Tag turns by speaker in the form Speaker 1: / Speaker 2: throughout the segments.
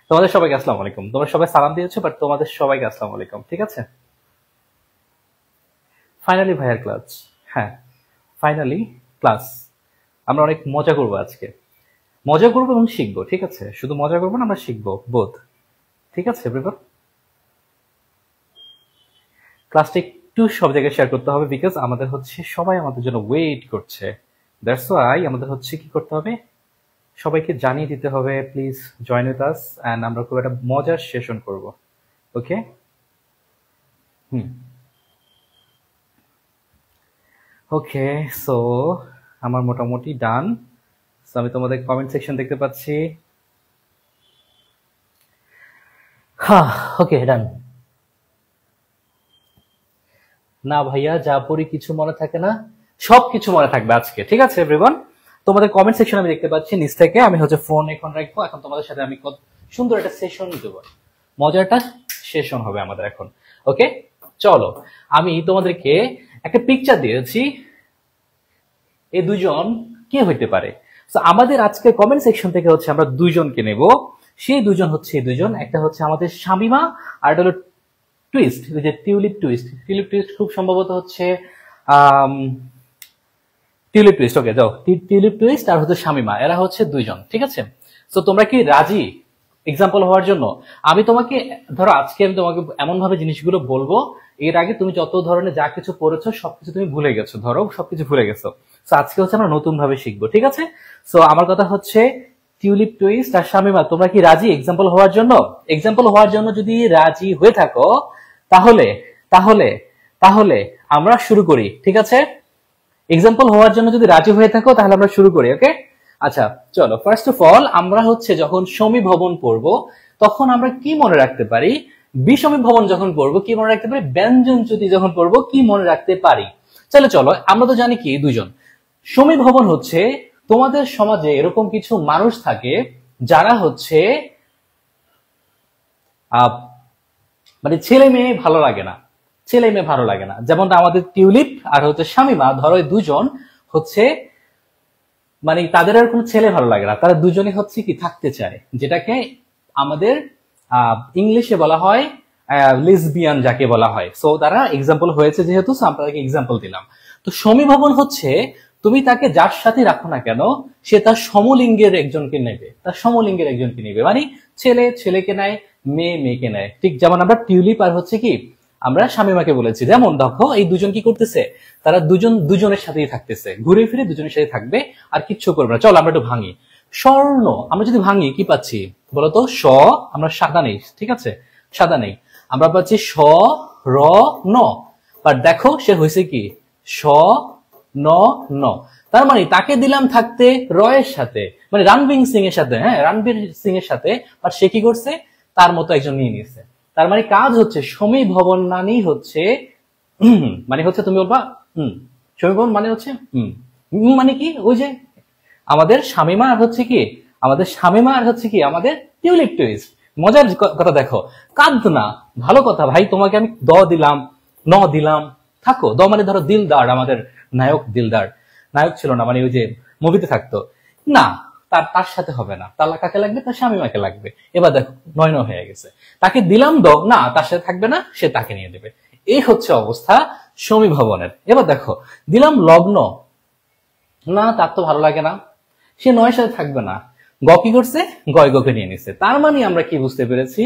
Speaker 1: তোমাদের সবাইকে আসসালামু আলাইকুম। তোমরা সবাই সালাম দিয়েছো, বাট তোমাদের সবাইকে আসসালামু আলাইকুম। ঠিক আছে, ফাইনালি ভাইয়ার ক্লাস। হ্যাঁ, ফাইনালি ক্লাস। আমরা অনেক মজা করবো আজকে। মজা করবো এবং শিখবো। ঠিক আছে, শুধু মজা করবো না, আমরা শিখবো বোধ। ঠিক আছে এভরিওয়ান, ক্লাসটা একটু সব জায়গায় শেয়ার করতে হবে, বিকজ আমাদের হচ্ছে সবাই আমাদের জন্য ওয়েট করছে। দ্যাটস ওয়াই আমাদের হচ্ছে কি করতে হবে, সবাইকে জানিয়ে দিতে হবে please join with us, and আমরা খুব একটা মজার সেশন করব। ওকে, হুম, ওকে। সো আমার মোটামুটি ডান। সো আমি তোমাদের কমেন্ট সেকশন দেখতে পাচ্ছি। হ্যাঁ, ওকে ডান। না ভাইয়া, যা পড়ি কিছু মনে থাকে না, সব কিছু মনে থাকবে আজকে। ঠিক আছে এভরিওয়ান, তোমাদের কমেন্ট সেকশন আমি দেখতে পাচ্ছি নিচ থেকে। আমি হচ্ছে ফোন এখন রাখবো, এখন তোমাদের সাথে আমি কত সুন্দর একটা সেশন দেবো, মজাটা সেশন হবে আমাদের এখন। ওকে, চলো। আমি তোমাদেরকে একটা পিকচার দিয়েছি, এই দুজন কে হইতে পারে। তো আমাদের আজকে কমেন্ট সেকশন থেকে হচ্ছে আমরা দুইজনকে নেব। সেই দুজন হচ্ছে এই দুজন, একটা হচ্ছে আমাদের শামিমা, আর একটা হলো টুইস্ট, ওই যে টিউলিপ টুইস্ট। টিউলিপ টুইস্ট খুব সম্ভবত হচ্ছে টিউলিপ টুইস্ট। ওকে যাও, টিউলিপ টুইস্ট আর হচ্ছে শামিমা, এরা হচ্ছে দুইজন। ঠিক আছে, তো তোমরা কি রাজি এক্সাম্পল হওয়ার জন্য? আমি তোমাকে, ধরো আজকে আমি তোমাকে এমন ভাবে জিনিসগুলো বলবো, এর আগে তুমি যত ধরনের যা কিছু পড়েছো সবকিছু তুমি ভুলে গেছো, ধরো সবকিছু ভুলে গেছো। তো আজকে হচ্ছে আমরা নতুন ভাবে শিখবো। ঠিক আছে, সো আমার কথা হচ্ছে টিউলিপ টুইস্ট আর শামিমা, তোমরা কি রাজি এক্সাম্পল হওয়ার জন্য? এক্সাম্পল হওয়ার জন্য যদি রাজি হয়ে থাকো, তাহলে তাহলে তাহলে আমরা শুরু করি। ঠিক আছে, এক্সাম্পল হওয়ার জন্য যদি রাজি হয়ে থাকো তাহলে আমরা শুরু করি। ওকে, আচ্ছা চলো। ফার্স্ট অফ অল, আমরা হচ্ছে যখন সমীভবন পড়বো তখন আমরা কি মনে রাখতে পারি? বিষমীভবন যখন পড়বো কি মনে রাখতে পারি? ব্যঞ্জন চ্যুতি যখন পড়বো কি মনে রাখতে পারি? চলো চলো, আমরা তো জানি কি দুজন। সমীভবন হচ্ছে তোমাদের সমাজে এরকম কিছু মানুষ থাকে যারা হচ্ছে আহ মানে ছেলে মেয়ে ভালো লাগে না, ছেলে মেয়ে ভালো লাগে না। যেমন আমাদের টিউলিপ আর হচ্ছে শামিমা, ধরো এই দুজন হচ্ছে মানে তাদের আর কোনো ছেলে ভালো লাগে না, তারা দুজনে হচ্ছে কি থাকতে চায়, যেটাকে আমাদের ইংলিশে বলা হয় লিসবিয়ান, যাকে বলা হয়। সো তারা এক্সাম্পল হয়েছে যেহেতু, আমরা তাকে এক্সাম্পল দিলাম। তো সমীভবন হচ্ছে তুমি তাকে যার সাথে রাখো না কেন, সে তার সমলিঙ্গের একজনকে নেবে, তার সমলিঙ্গের একজনকে নেবে। মানে ছেলে ছেলেকে নেয়, মেয়ে মেয়েকে নেয়। ঠিক যেমন আমরা টিউলিপ আর হচ্ছে কি আমরা শামিমাকে বলেছি। যেমন দেখো এই দুজন কি করতেছে, তারা দুজন দুজনের সাথেই থাকতেছে, ঘুরে ফিরে দুজনের সাথে থাকবে, আর কিচ্ছু করবে না। চলো আমরা একটু ভাঙি। স্বর্ণ, আমরা যদি ভাঙি কি পাচ্ছি বলতো? স, আমরা সাদা নেই, ঠিক আছে, সাদা নেই, আমরা পাচ্ছি স র ন। বাট দেখো সে হয়েছে কি স ন ন। তার মানে তাকে দিলাম থাকতে র এর সাথে, মানে রণবীর সিং এর সাথে। হ্যাঁ, রণবীর সিং এর সাথে। বাট সে কি করছে, তার মতো একজন নিয়ে নিয়েছে। তার মানে কাজ হচ্ছে সমীভবন মানেই হচ্ছে মানে হচ্ছে তুমি বলবা সমীভবন মানে হচ্ছে মানে কি, ওই যে আমাদের শামিমা আর হচ্ছে কি আমাদের শামিমা আর হচ্ছে কি আমাদের টিউলিপ টুইস্ট। মজার কথা দেখো, কাঁদ না, ভালো কথা ভাই, তোমাকে আমি দ দিলাম, ন দিলাম, থাকো। দ মানে ধরো দিলদার, আমাদের নায়ক দিলদার, নায়ক ছিল না, মানে ওই যে মুভিতে থাকতো না, তার তার সাথে হবে না, তার কাকে লাগবে, তার শামিমাকে লাগবে। এবার দেখো নয় ন হয়ে গেছে, তাকে দিলাম দ, না তার সাথে থাকবে না, সে তাকে নিয়ে দেবে। এই হচ্ছে অবস্থা সমীভবনের। এবার দেখো দিলাম লগ্ন, না তার তো ভালো লাগে না, সে নয়ের সাথে থাকবে না। গ কি করছে, গয় গকে নিয়ে নিছে। তার মানে আমরা কি বুঝতে পেরেছি,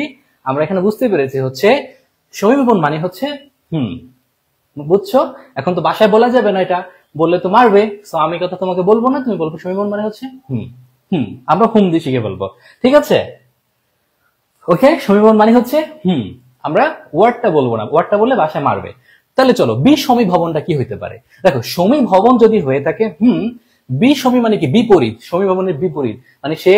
Speaker 1: আমরা এখানে বুঝতে পেরেছি হচ্ছে সমীভবন মানে হচ্ছে বুঝছো? এখন তো বাসায় বলা যাবে না, এটা বললে তো মারবে। সো আমি কথা তোমাকে বলবো না, তুমি বলবো সমীভবন মানে হচ্ছে আমরা হুম দিয়ে শিখে বলবো। ঠিক আছে, ওকে। সমীভবন মানে হচ্ছে আমরা ওয়ার্ডটা বলবো না, ওয়ার্ডটা বললে বাসায় মারবে। তাহলে চলো বিষমীভবনটা কি হইতে পারে। দেখো সমীভবন যদি হয়ে থাকে বিষমী মানে কি বিপরীত, সমীভবনের বিপরীত, মানে সে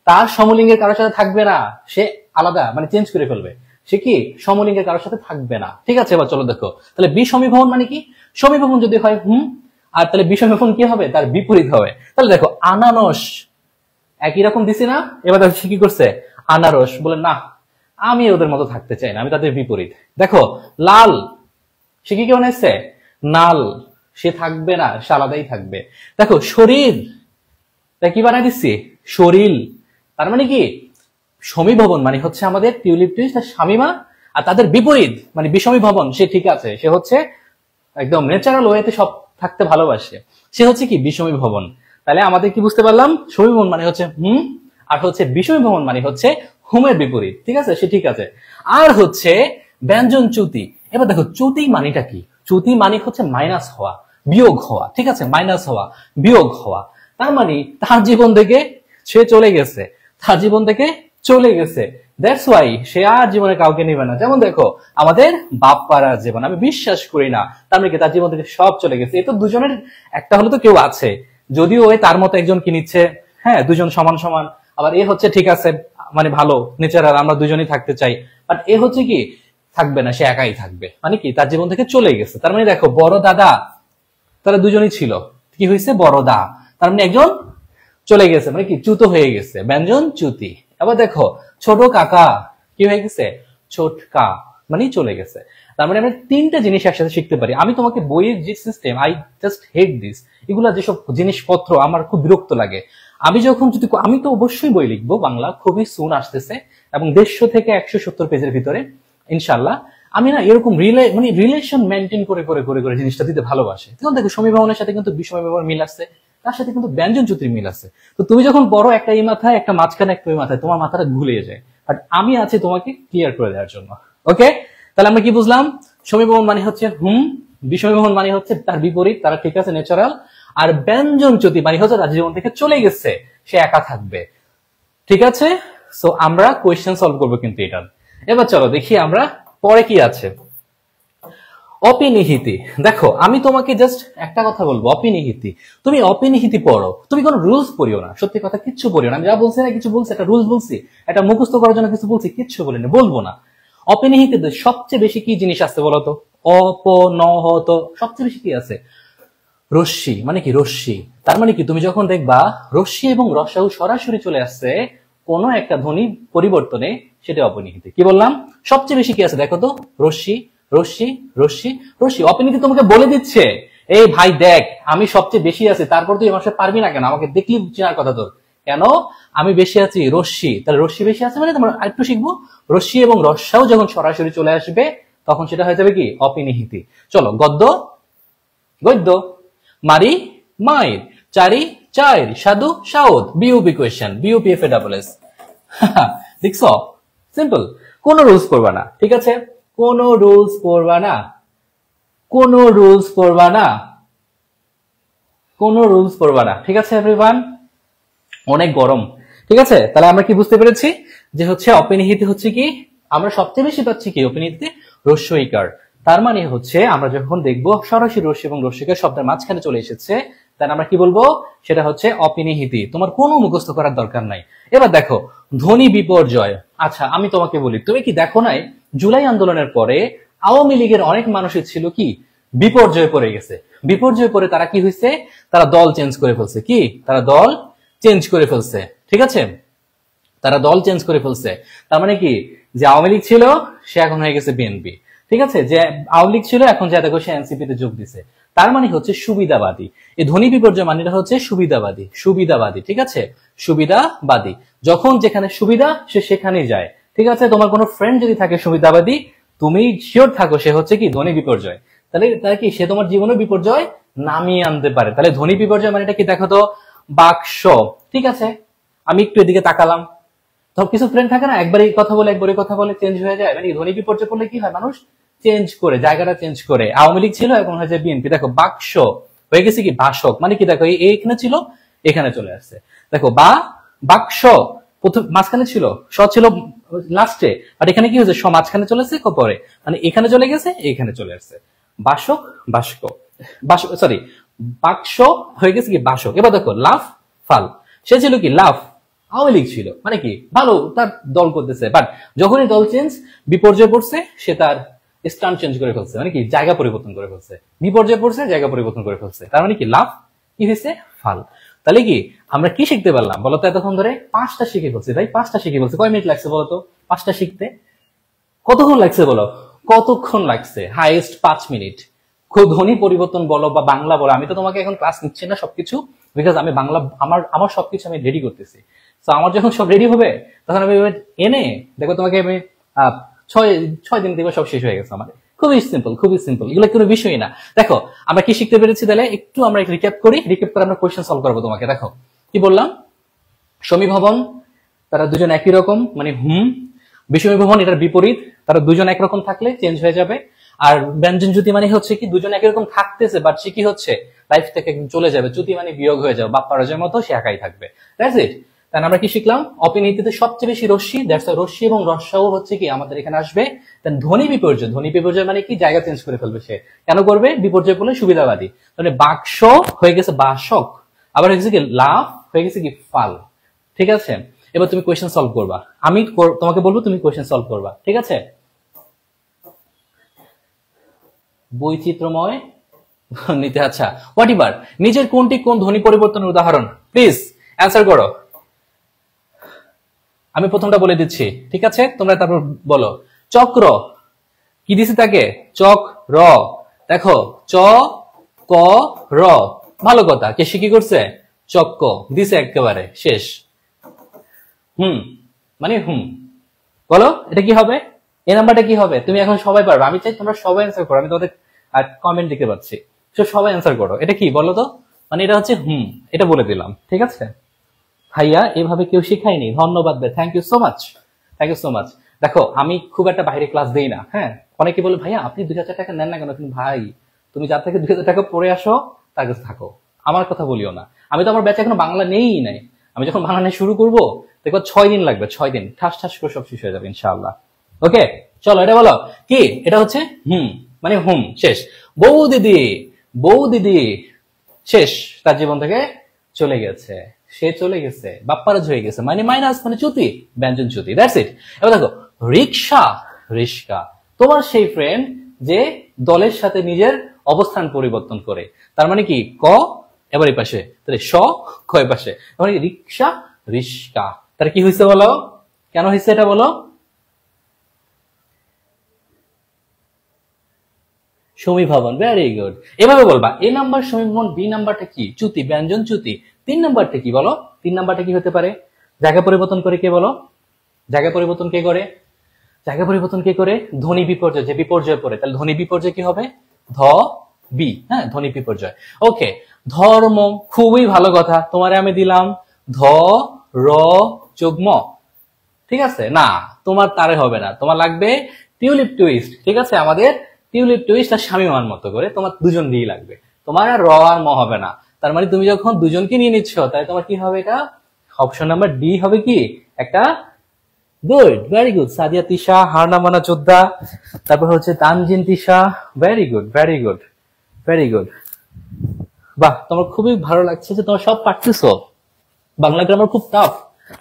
Speaker 1: তার সমলিঙ্গের কারোর সাথে থাকবে না, সে আলাদা, মানে চেঞ্জ করে ফেলবে, সে কি সমলিঙ্গের কারোর সাথে থাকবে না। ঠিক আছে, এবার চলো দেখো তাহলে বিষমীভবন মানে কি, সমীভবন যদি হয় আর তাহলে বিষমীভবন কি হবে, তার বিপরীত হবে। তাহলে দেখো আনানস, একই রকম দিছি না। এবার দেখো সে কি করছে, আনারস বলে না, আমি ওদের মতো থাকতে চাই না, আমি তাদের বিপরীত। দেখো লাল, সে কি কেমন এসছে, নাল, সে থাকবে না, সে আলাদাই থাকবে। দেখো শরীর, কি বানাই দিচ্ছি, শরীর, তার মানে কি সমীভবন মানে হচ্ছে আমাদের টিউলিপ টুইস্ট আর শামিমা, আর তাদের বিপরীত মানে বিষমী ভবন, সে ঠিক আছে, সে হচ্ছে একদম ন্যাচারাল ওয়েতে সব থাকতে ভালোবাসে, সে হচ্ছে কি বিষমী ভবন। তাহলে আমাদের কি বুঝতে পারলাম, সমীভবন মানে হচ্ছে হুম, আর হচ্ছে বিষমী ভবন মানে হচ্ছে হুমের বিপরীত, ঠিক আছে, সে ঠিক আছে। আর হচ্ছে ব্যঞ্জন চ্যুতি। এবার দেখো চ্যুতি মানেটা কি, চ্যুতি মানে হচ্ছে মাইনাস হওয়া, বিয়োগ হওয়া, ঠিক আছে, মাইনাস হওয়া, বিয়োগ হওয়া। তার মানে তার জীবন থেকে সে চলে গেছে, তার জীবন থেকে চলে গেছে, দ্যাটস ওয়াই সে আর জীবনে কাউকে নেবে না। যেমন দেখো আমাদের বাপ পাড়ার জীবন, আমি বিশ্বাস করি না, তার মানে কি তার জীবন থেকে সব চলে গেছে। এ তো দুজনের একটা হলে তো কেউ আছে, যদিও ওই তার মতো একজন কি নিচ্ছে, হ্যাঁ দুজন সমান সমান। আবার এ হচ্ছে ঠিক আছে মানে ভালো নেচারাল, আমরা দুজনই থাকতে চাই, বাট এ হচ্ছে কি থাকবে না, সে একাই থাকবে, মানে কি তার জীবন থেকে চলে গেছে। তার মানে দেখো বড় দাদা, তারা দুজনই ছিল, কি হয়েছে বড় দা, তার মানে একজন চলে গেছে, মানে কি চ্যুত হয়ে গেছে, ব্যঞ্জন চ্যুতি। আবার দেখো ছোট কাকা, কি হয়ে গেছে, ছোটকা, মানে চলে গেছে। তার মানে আমরা তিনটা জিনিস একসাথে শিখতে পারি। আমি তোমাকে বইয়ের যে system, I just hate this, এগুলা যেসব জিনিসপত্র আমার খুব বিরক্ত লাগে। আমি যখন যদি, আমি তো অবশ্যই বই লিখবো বাংলা, খুবই সুন আসতেছে, এবং 150 থেকে 170 পেজের ভিতরে ইনশাল্লাহ। আমি না এরকম মানে রিলেশন মেনটেন করে করে করে করে জিনিসটা দিতে ভালোবাসে। তখন দেখো সমীভবনের সাথে কিন্তু বিষময় ব্যবহার মিল আছে, তার সাথে কিন্তু ব্যঞ্জন চ্যুতির মিল আছে। তো তুমি যখন বড় একটা এই মাথায়, একটা মাঝখানে, একটা ওই মাথায়, তোমার মাথাটা ঘুলিয়ে যায়, বাট আমি আছি তোমাকে ক্লিয়ার করে দেওয়ার জন্য। ওকে, তাহলে আমরা কি বুঝলাম, সমীভবন মানে হচ্ছে হুম, বিষমীভবন মানে হচ্ছে তার বিপরীত, তারা ঠিক আছে ন্যাচারাল, আর ব্যঞ্জন চ্যুতি মানে হচ্ছে তার জীবন থেকে চলে গেছে, সে একা থাকবে। ঠিক আছে, সো আমরা কোয়েশ্চেন সলভ করবো কিন্তু এটার। এবার চলো দেখি আমরা পরে কি আছে। অপিনিহিতি। দেখো আমি তোমাকে জাস্ট একটা কথা বলবো, অপিনিহিতি, তুমি অপিনিহিতি পড়ো, তুমি কোনো রুলস পড়িও না, সত্যি কথা কিচ্ছু পড়িও না। আমি যা বলছি না কিছু বলছি, একটা রুলস বলছি, একটা মুখস্থ করার জন্য কিছু বলছি, কিচ্ছু বলিনি, বলবো না। অপিনিহিতিতে সবচেয়ে বেশি কি জিনিস আছে বলতো, অপনহত, সবচেয়ে বেশি কি আছে, রশ্মি, মানে কি রশ্মি। তার মানে কি তুমি যখন দেখবা রশ্মি এবং রসাউ সরাসরি চলে আসছে কোন একটা ধ্বনি পরিবর্তনে, সেটা অপনিহিতি। কি বললাম, সবচেয়ে বেশি কি আছে দেখো তো, রশ্মি, রশ্মি, রশ্মি, রশ্মি। অপনিহিতি তোমাকে বলে দিচ্ছে, এই ভাই দেখ আমি সবচেয়ে বেশি আছি, তারপর তুই আমার সাথে পারবি না কেন, আমাকে দেখলি চেনার কথা তোর, কেন আমি বেশি আছি, রশ্মি, তাহলে রশ্মি বেশি আছে মানে তোমরা আরেকটু শিখবো, রশ্মি এবং রসাও যখন সরাসরি চলে আসবে তখন সেটা হয়ে যাবে কি অপিনিহিতি। চলো গদ্য, গদ্য, মারি, মাইর, চারি, চাইর, সাধু, Saud, BUP question, BUP F এ ডাবল এস। দেখছো, সিম্পল, কোনো রুলস পড়বা না, ঠিক আছে, কোনো রুলস পড়বা না, কোনো রুলস পড়বা না, কোনো রুলস পড়বা না, ঠিক আছে এভরিওয়ান। অনেক গরম, ঠিক আছে। তাহলে আমরা কি বুঝতে পেরেছি যে হচ্ছে অপিনিহিতি হচ্ছে কি, আমরা সবচেয়ে বেশি পাচ্ছি কি অপিনিহিতিতে, রস্যইকার। তার মানে হচ্ছে আমরা যখন দেখবো সরাসরি রস্য এবং রস্যইকার শব্দের মাঝখানে চলে এসেছে, তাহলে আমরা কি বলবো, সেটা হচ্ছে অপিনিহিতি। তোমার কোনো মুখস্থ করার দরকার নাই। এবার দেখো ধ্বনি বিপর্যয়। আচ্ছা আমি তোমাকে বলি, তুমি কি দেখো নাই জুলাই আন্দোলনের পরে আওয়ামী লীগের অনেক মানুষই ছিল কি বিপর্যয়ে পড়ে গেছে, বিপর্যয়ে পড়ে তারা কি হয়েছে, তারা দল চেঞ্জ করে ফেলছে, কি তারা দল চেঞ্জ করে ফেলছে, ঠিক আছে, তারা দল চেঞ্জ করে ফেলছে। তার মানে কি, যে আওয়ামী লীগ ছিল সে এখন হয়ে গেছে বিএনপি, ঠিক আছে, যে আওয়ামী লীগ ছিল এখন যা দেখো সে এনসিপি তে যোগ দিছে। তার মানে হচ্ছে সুবিধাবাদী। এই ধ্বনি বিপর্যয় মানেটা হচ্ছে সুবিধাবাদী, সুবিধাবাদী, ঠিক আছে, সুবিধাবাদী। যখন যেখানে সুবিধা সে সেখানেই যায়, ঠিক আছে। তোমার কোনো ফ্রেন্ড যদি থাকে সুবিধাবাদী, তুমি শিওর থাকো সে হচ্ছে কি ধ্বনি বিপর্যয়। তাহলে তার কি সে তোমার জীবনে বিপর্যয় নামিয়ে আনতে পারে। তাহলে ধ্বনি বিপর্যয় মানে এটা কি দেখো তো, বাক্স, ঠিক আছে। আমি একটু এদিকে তাকালাম, তো কিছু ফ্রেন্ড থাকে না, একবার এই কথা বলে একবার এই কথা বলে চেঞ্জ হয়ে যায়, মানে ধ্বনি বিপর্যয় করলে কি হয়, মানুষ চেঞ্জ করে জায়গাটা চেঞ্জ করে। আওয়ামী লীগ ছিল এখন হয়েছে বিএনপি, দেখো বাক্স হয়ে গেছে কি বাসক, মানে কি দেখো এখানে ছিল এখানে চলে আসছে, দেখো বা বাক্স প্রথম মাঝখানে ছিল, স ছিল লাস্টে, বাট এখানে কি হয়েছে, স মাঝখানে চলে আসছে পরে, মানে এখানে চলে গেছে এখানে চলে আসছে, বাসক, বাস্ক, বাসক, সরি বাক্স হয়ে গেছে কি বাসক। এবার দেখো লাফ, ফাল, সে ছিল কি লাফ, আওয়ামী লীগ ছিল, মানে কি ভালো তার দল করতেছে, বাট যখনই দল চেঞ্জ বিপর্যয় পড়ছে সে তার স্টান চেঞ্জ করে ফেলছে, মানে কি জায়গা পরিবর্তন করে ফেলছে, বিপর্যয় পড়ছে জায়গা পরিবর্তন করে ফেলছে, তার মানে কি লাভ, কি হয়েছে ফাল। তাহলে কি আমরা কি শিখতে পারলাম বলতো, এতক্ষণ ধরে 5টা শিখে ফেলছি ভাই, 5টা শিখে ফেলছি। কয় মিনিট লাগছে বলতো 5টা শিখতে, কতক্ষণ লাগছে বলো, কতক্ষণ লাগছে, হাইয়েস্ট 5 মিনিট। ধ্বনি পরিবর্তন বলো বা বাংলা বলো, আমি তো তোমাকে এখন ক্লাস নিচ্ছি না সবকিছু, বিকজ আমি বাংলা আমার আমার সবকিছু আমি রেডি করতেছি, তো আমার যখন সব রেডি হবে তখন আমি এনে দেখো তোমাকে আমি 6 দিন দেখবো সব শেষ হয়ে গেছে আমার। খুবই সিম্পল, এগুলো কোনো বিষয় না। দেখো আমরা কি শিখতে পেরেছি, তাহলে একটু আমরা রিক্যাপ করি, রিক্যাপ করে আমরা কোয়েশ্চেন সলভ করবো তোমাকে। দেখো কি বললাম, সমীভবন তারা দুজন একই রকম, মানে বিষমীভবন এটার বিপরীত, তারা দুজন একরকম থাকলে চেঞ্জ হয়ে যাবে। আর ব্যঞ্জন জ্যুতি মানে হচ্ছে কি দুজন একই রকম থাকতেছে বাট সে কি হচ্ছে লাইফ থেকে একদম চলে যাবে, চ্যুতি মানে বিয়োগ হয়ে যাবে, বাপ পরাজয়ের মতো সে একাই থাকবে। That's it. তাহলে আমরা কি শিখলাম, অপিনীতিতে সবচেয়ে বেশি রশ্মি, দ্যাটস রশ্মি এবং রস্যাও হচ্ছে কি আমাদের এখানে আসবে। দেন ধ্বনি বিপর্যয় মানে কি জায়গা চেঞ্জ করে ফেলবে সে, কেন করবে, বিপর্যয় বলে সুবিধাবাদী। তাহলে বাক্স হয়ে গেছে বাসক, আবার হয়ে গেছে কি লাভ, হয়ে গেছে কি ফাল। ঠিক আছে, এবার তুমি কোয়েশ্চেন সলভ করবা, আমি তোমাকে বলবো তুমি কোয়েশ্চেন সলভ করবা, ঠিক আছে। বৈচিত্র্যময় নিতে, আচ্ছা হোয়াট এভার, নিচের কোনটি কোন ধ্বনি পরিবর্তনের উদাহরণ, প্লিজ অ্যান্সার করো। আমি প্রথমটা বলে দিচ্ছি, ঠিক আছে, তোমরা তারপর বলো। চক্র কি দিছে তাকে, চক র, দেখো চ ক র, ভালো কথা, কে সে কি করছে, চক্ক দিছে একেবারে শেষ। মানে বলো এটা কি হবে, এই নাম্বারটা কি হবে, তুমি এখন সবাই পারবে, আমি চাই তোমরা সবাই অ্যান্সার করো, আমি তোমাদের কমেন্ট দেখতে পাচ্ছি, সবাই অ্যান্সার করো, এটা কি বলো তো, মানে এটা হচ্ছে এটা বলে দিলাম, ঠিক আছে। ভাইয়া এভাবে কেউ শিখায়নি, ধন্যবাদ ভাই, থ্যাংক ইউ সো মাচ। দেখো আমি খুব একটা বাইরে ক্লাস দেই না, হ্যাঁ, অনেকে বলে ভাইয়া আপনি 2000 টাকা নেন না কেন, কিন্তু ভাই তুমি যার থেকে 2000 টাকা পড়ে আসো তার কাছে থাকো, আমার কথা বলিও না। আমি তো আমার ব্যাচে এখনো বাংলা নেই নাই, আমি যখন বাংলা নিয়ে শুরু করবো দেখো 6 দিন লাগবে, 6 দিন ঠাস ঠাস করে সব শেষ হয়ে যাবে ইনশাআল্লাহ। ওকে চলো এটা বলো কি, এটা হচ্ছে মানে শেষ। বউ দিদি শেষ, তার জীবন থেকে চলে গেছে, সে চলে গেছে, বাপ্পারাজ হয়ে গেছে, মানে মাইনাস, মানে চ্যুতি, ব্যঞ্জন চ্যুতি, দ্যাটস ইট। এবার দেখো রিস্কা, তোমার সেই ফ্রেন্ড যে দলের সাথে নিজের অবস্থান পরিবর্তন করে, তার মানে কি ক এবার এই পাশে, তাহলে স ক এর পাশে, মানে রিস্কা, তার কি হয়েছে বলো, কেন হয়েছে এটা বলো, সমীভবন, ভেরি গুড। এভাবে বলবা, এ নাম্বার সমীভবন, বি নাম্বারটা কি চ্যুতি, ব্যঞ্জন চ্যুতি, 3 নাম্বারটা কি বলো, 3 নাম্বারটা কি হতে পারে, জায়গা পরিবর্তন করে কে বলো, জায়গা পরিবর্তন কে করে, ধ্বনি বিপর্যয়, যে বিপর্যয় পড়ে, তাহলে ধ্বনি বিপর্যয় কি হবে, ধ বি, হ্যাঁ ধ্বনি বিপর্যয়। ওকে, ধর্ম, খুবই ভালো কথা, তোমারে আমি দিলাম ধ র যোগ ম, ঠিক আছে, না তোমার তারে হবে না, তোমার লাগবে টিউলিপ টুইস্ট, ঠিক আছে, আমাদের টিউলিপ টুইস্ট আর স্বামীমান মতো করে তোমার দুজন দিয়ে লাগবে, তোমার আর র আর ম হবে না। তার মানে তুমি যখন দুজনকে নিয়ে নিচ্ছ তাহলে তোমার কি হবে, এটা অপশন নাম্বার ডি হবে কি একটা, good, very good. Sadia Tisha, হারনামানা যোদ্ধা, তারপর হচ্ছে তানজিন তিশা, ভেরি গুড। বাহ, তোমার খুবই ভালো লাগছে যে তোমার সব পারতেছো। বাংলা গ্রামার খুব টাফ,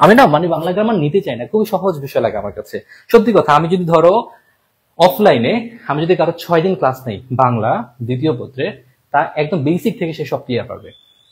Speaker 1: আমি না মানে বাংলা গ্রামার নিতে চাই না, খুবই সহজ বিষয় লাগে আমার কাছে, সত্যি কথা। আমি যদি ধরো অফলাইনে আমি যদি কারো 6 দিন ক্লাস নেই বাংলা দ্বিতীয় পত্রে, তা একদম বেসিক থেকে সে সব ক্লিয়ার পারবে।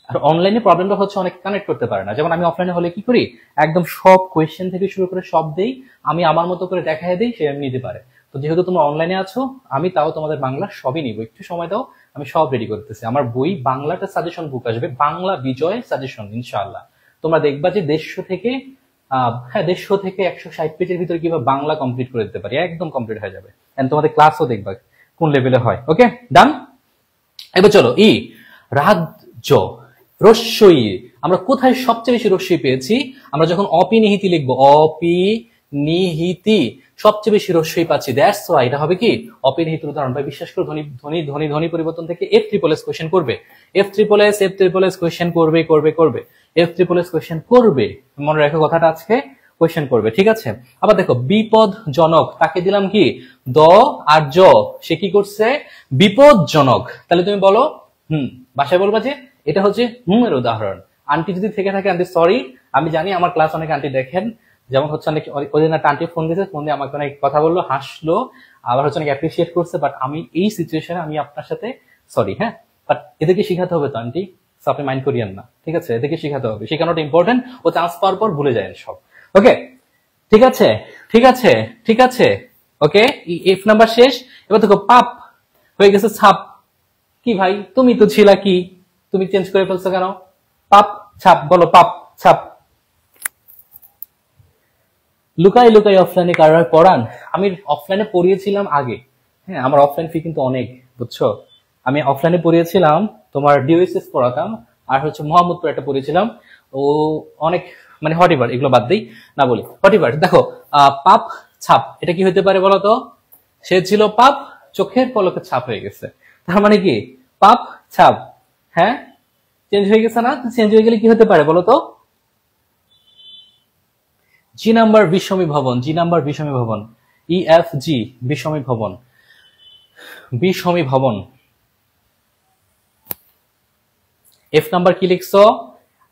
Speaker 1: আর অনলাইনে প্রবলেমটা হচ্ছে অনেক কানেক্ট করতে পারে না, যেমন আমি অফলাইনে হলে কি করি, একদম সব কোয়েশ্চেন থেকে শুরু করে সব দেই, আমি আমার মতো করে দেখাই দিই, সে আমি নিতে পারে। তো যেহেতু তোমরা অনলাইনে আছো, আমি তাও তোমাদের বাংলা সবই নিব, একটু সময় দাও, আমি সব রেডি করতেছি। আমার বই বাংলাটা সাজেশন বুক আসবে, বাংলা বিজয় সাজেশন, ইনশাআল্লাহ তোমরা দেখবা যে 150 থেকে 160 পেজের ভিতরে কিভাবে বাংলা কমপ্লিট করে দিতে পারি, একদম কমপ্লিট হয়ে যাবে। এন্ড তোমাদের ক্লাসও দেখবা কোন লেভেলে হয়। ওকে ডান। এবার চলো রাজ্য, রস্যই, আমরা কোথায় সবচেয়ে বেশি রস্যই পেয়েছি, আমরা যখন অপিনিহিতি লিখবো, অপিনিহিতি সবচেয়ে বেশি রস্যই পাচ্ছি, দ্যাটস ওয়াই এটা হবে কি অপিনিহিতির উদাহরণ। ভাই বিশ্বাস করে ধ্বনি পরিবর্তন থেকে F-SSS কোশ্চেন করবে, F-SSS কোশ্চেন করবে, মনে রাখো কথাটা, আজকে কোশ্চেন করবে, ঠিক আছে। আবার দেখো বিপদজনক, তাকে দিলাম কি দ আর জ, সে কি করছে বিপদজনক, তাহলে তুমি বলো বাসায় বলবা যে এটা হচ্ছে এর উদাহরণ। আন্টি যদি থেকে থাকে, আন্টি সরি, আমি জানি আমার ক্লাস অনেক আন্টি দেখেন, যেমন হচ্ছে অনেক ওদিন একটা আন্টি ফোন দিয়েছে, ফোন দিয়ে আমাকে অনেক কথা বললো, হাসলো, আবার হচ্ছে অনেক অ্যাপ্রিসিয়েট করছে, বাট আমি এই সিচুয়েশনে আমি আপনার সাথে সরি, হ্যাঁ, বাট এদেরকে শিখাতে হবে তো আন্টি, আপনি মাইন্ড করিয়েন না, ঠিক আছে, এদেরকে শিখাতে হবে, শেখানোটা ইম্পর্টেন্ট, ও চান্স পাওয়ার পর ভুলে যায় সব। ওকে ঠিক আছে। ওকে, এফ নাম্বার শেষ। এবার দেখো পাপ হয়ে গেছে ছাপ, কি ভাই তুমি তো ছিলা, কি তুমি চেঞ্জ করে ফেলছো কেন, পাপ ছাপ, বলো পাপ ছাপ, লুকাই লুকাই অফলাইনে কারা পড়ান? আমি অফলাইনে পড়িয়েছিলাম আগে। হ্যাঁ, আমার অফলাইন ফি কিন্তু অনেক, বুঝছো? আমি অফলাইনে পড়িয়েছিলাম, তোমার ডিওএসএস পড়াতাম, আর হচ্ছে মোহাম্মদপুর একটা পড়িয়েছিলাম। ও অনেক, মানে হটিবার, এগুলো বাদ দিই, না বলি হটিবার। দেখো, পাপ ছাপ, এটা কি হতে পারে বলো তো? সে ছিল পাপ, চোখের পলকে ছাপ হয়ে গেছে। তার মানে কি? পাপ ছাপ, হ্যাঁ, চেঞ্জ হয়ে গেছে না? চেঞ্জ হয়ে গেলে কি হতে পারে বলো তো? জি নাম্বার বিশ্বমী ভবন, জি নাম্বার বিশ্বমী ভবন, EFG বিশ্বমী ভবন, বিশ্বমী ভবন। এফ নাম্বার কি লিখছো?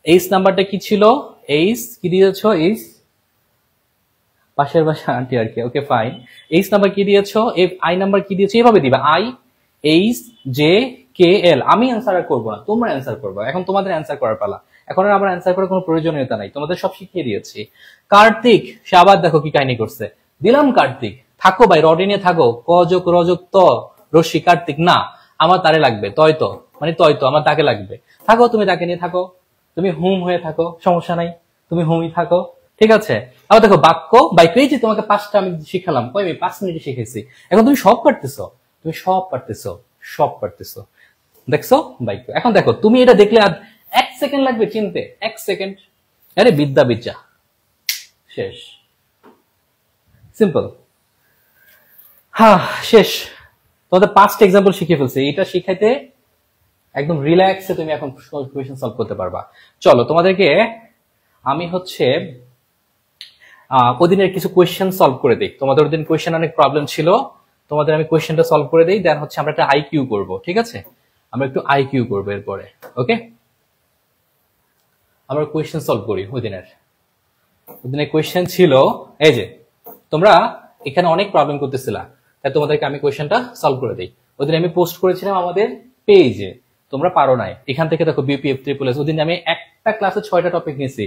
Speaker 1: এইচ নাম্বারটা কি ছিল? এইচ কি দিয়েছো? এইচ পাশের বাসা আন্টি আর কি, ওকে ফাইন। এইচ নাম্বার কি দিয়েছো? এফ আই নাম্বার কি দিয়েছো? এভাবে দিবা, আই এইচ জে কে এল। আমি অ্যান্সার করবো না, তোমরা অ্যান্সার করবো। এখন তোমাদের অ্যান্সার করার পালা। এখন আর আমার অ্যান্সার করার কোনো প্রয়োজনীয়তা নাই, তোমাদের সব শিখিয়ে দিয়েছি। কার্তিক, সে আবার দেখো কি কাহিনী করছে। দিলাম কার্তিক, থাকো ভাই, রডিনে থাকো, কযোগ রজক ত রশ্মি কার্তিক না, আমার তারে লাগবে, তয় তো মানে তয় তো আমার তাকে লাগবে। থাকো, তুমি তাকে নিয়ে থাকো, তুমি হুম হয়ে থাকো, সমস্যা নাই, তুমি হুমই থাকো, ঠিক আছে। আবার দেখো বাক্য বাক্য, এই যে তোমাকে 5টা আমি শিখালাম, কই আমি 5 মিনিটে শিখেছি, এখন তুমি সব পারতেছো, তুমি সব পারতেছো, সব পারতেছো, দেখছো বাক্য। এখন দেখো, তুমি এটা দেখলে আর 1 সেকেন্ড লাগবে চিনতে, 1 সেকেন্ড, আরে বিদ্যা বিদ্যা শেষ, সিম্পল। হ্যাঁ, শেষ। তোমাদের 5টা এক্সাম্পল শিখে ফেলছে, এটা শিখাইতে একদম রিল্যাক্সে তুমি এখন কোয়েশ্চেন সলভ করতে পারবা। চলো তোমাদেরকে আমি হচ্ছে ওদিনের কিছু কোয়েশ্চেন সলভ করে দিই। তোমাদের ওদিন কোয়েশ্চেন অনেক প্রবলেম ছিল, তোমাদের আমি কোয়েশ্চেনটা সলভ করে দিই, দেন হচ্ছে আমরা একটা আইকিউ করব, ঠিক আছে? আমরা একটু আইকিউ করবো এরপরে, ওকে? আমরা কোয়েশ্চেন সলভ করি ওদিনের। ওদিনের কোয়েশ্চেন ছিল এই যে, তোমরা এখানে অনেক প্রবলেম করতেছিলা, তাই তোমাদেরকে আমি কোয়েশ্চেনটা সলভ করে দিই। ওদিন আমি পোস্ট করেছিলাম আমাদের পেজে, তোমরা পারো নাই, এখান থেকে দেখো বিপিএফ ট্রিপল এস। ওদিন আমি একটা ক্লাসে 6টা টপিক নিয়েছি,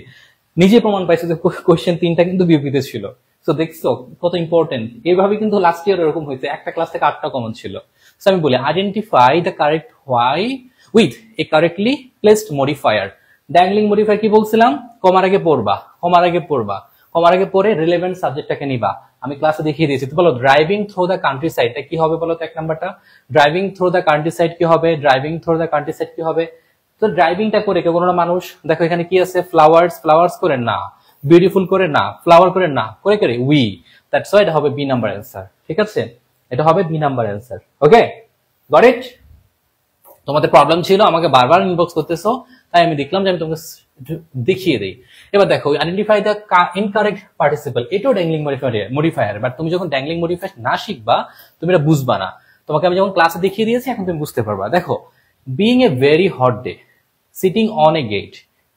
Speaker 1: নিজে প্রমাণ পাইছি যে কোয়েশ্চেন 3টা কিন্তু বিপিতে ছিল। তো দেখছো কত ইম্পর্টেন্ট। এইভাবে কিন্তু লাস্ট ইয়ার এরকম হয়েছে, একটা ক্লাস থেকে 8টা কমন ছিল। সো আমি বলি, identify the correct why with a correctly placed modifier. Dangling modifier কি বলছিলাম? কমার আগে পড়বা, কমার আগে পড়বা, কমার আগে পড়ে রিলেভেন্ট সাবজেক্টটাকে নিবা। আমি ক্লাসে দেখিয়ে দিয়েছি। তো বলো, driving through the country side কি হবে বলো তো? 1 নাম্বারটা driving through the country side কি হবে? Driving through the country side কি হবে? তো ড্রাইভিংটা করে কে কোনো মানুষ, দেখো এখানে কি আছে? ফ্লাওয়ার্স, ফ্লাওয়ার্স করে না, বিউটিফুল করে না, ফ্লাওয়ার করে না, করে করে উই, দ্যাটস ওয়াই এটা হবে বি নাম্বার অ্যান্সার, ঠিক আছে? এটা হবে B number answer, okay? Got it? তোমাদের প্রবলেম ছিল, আমাকে বারবার ইনবক্স করতেছো, তাই আমি দেখলাম যে আমি তোমাকে দেখিয়ে দিই। এবার দেখো, আইডেন্টিফাই দ্য ইনকারেক্ট পার্টিসিপল, এটাও ড্যাংলিং মডিফায়ার, বাট তুমি যখন ড্যাংলিং মডিফায়ার না শিখবা, তুমি এটা বুঝবা না। তোমাকে আমি যখন ক্লাসে দেখিয়ে দিয়েছি, এখন তুমি বুঝতে পারবা। দেখো, being a very hot day, sitting on a gate,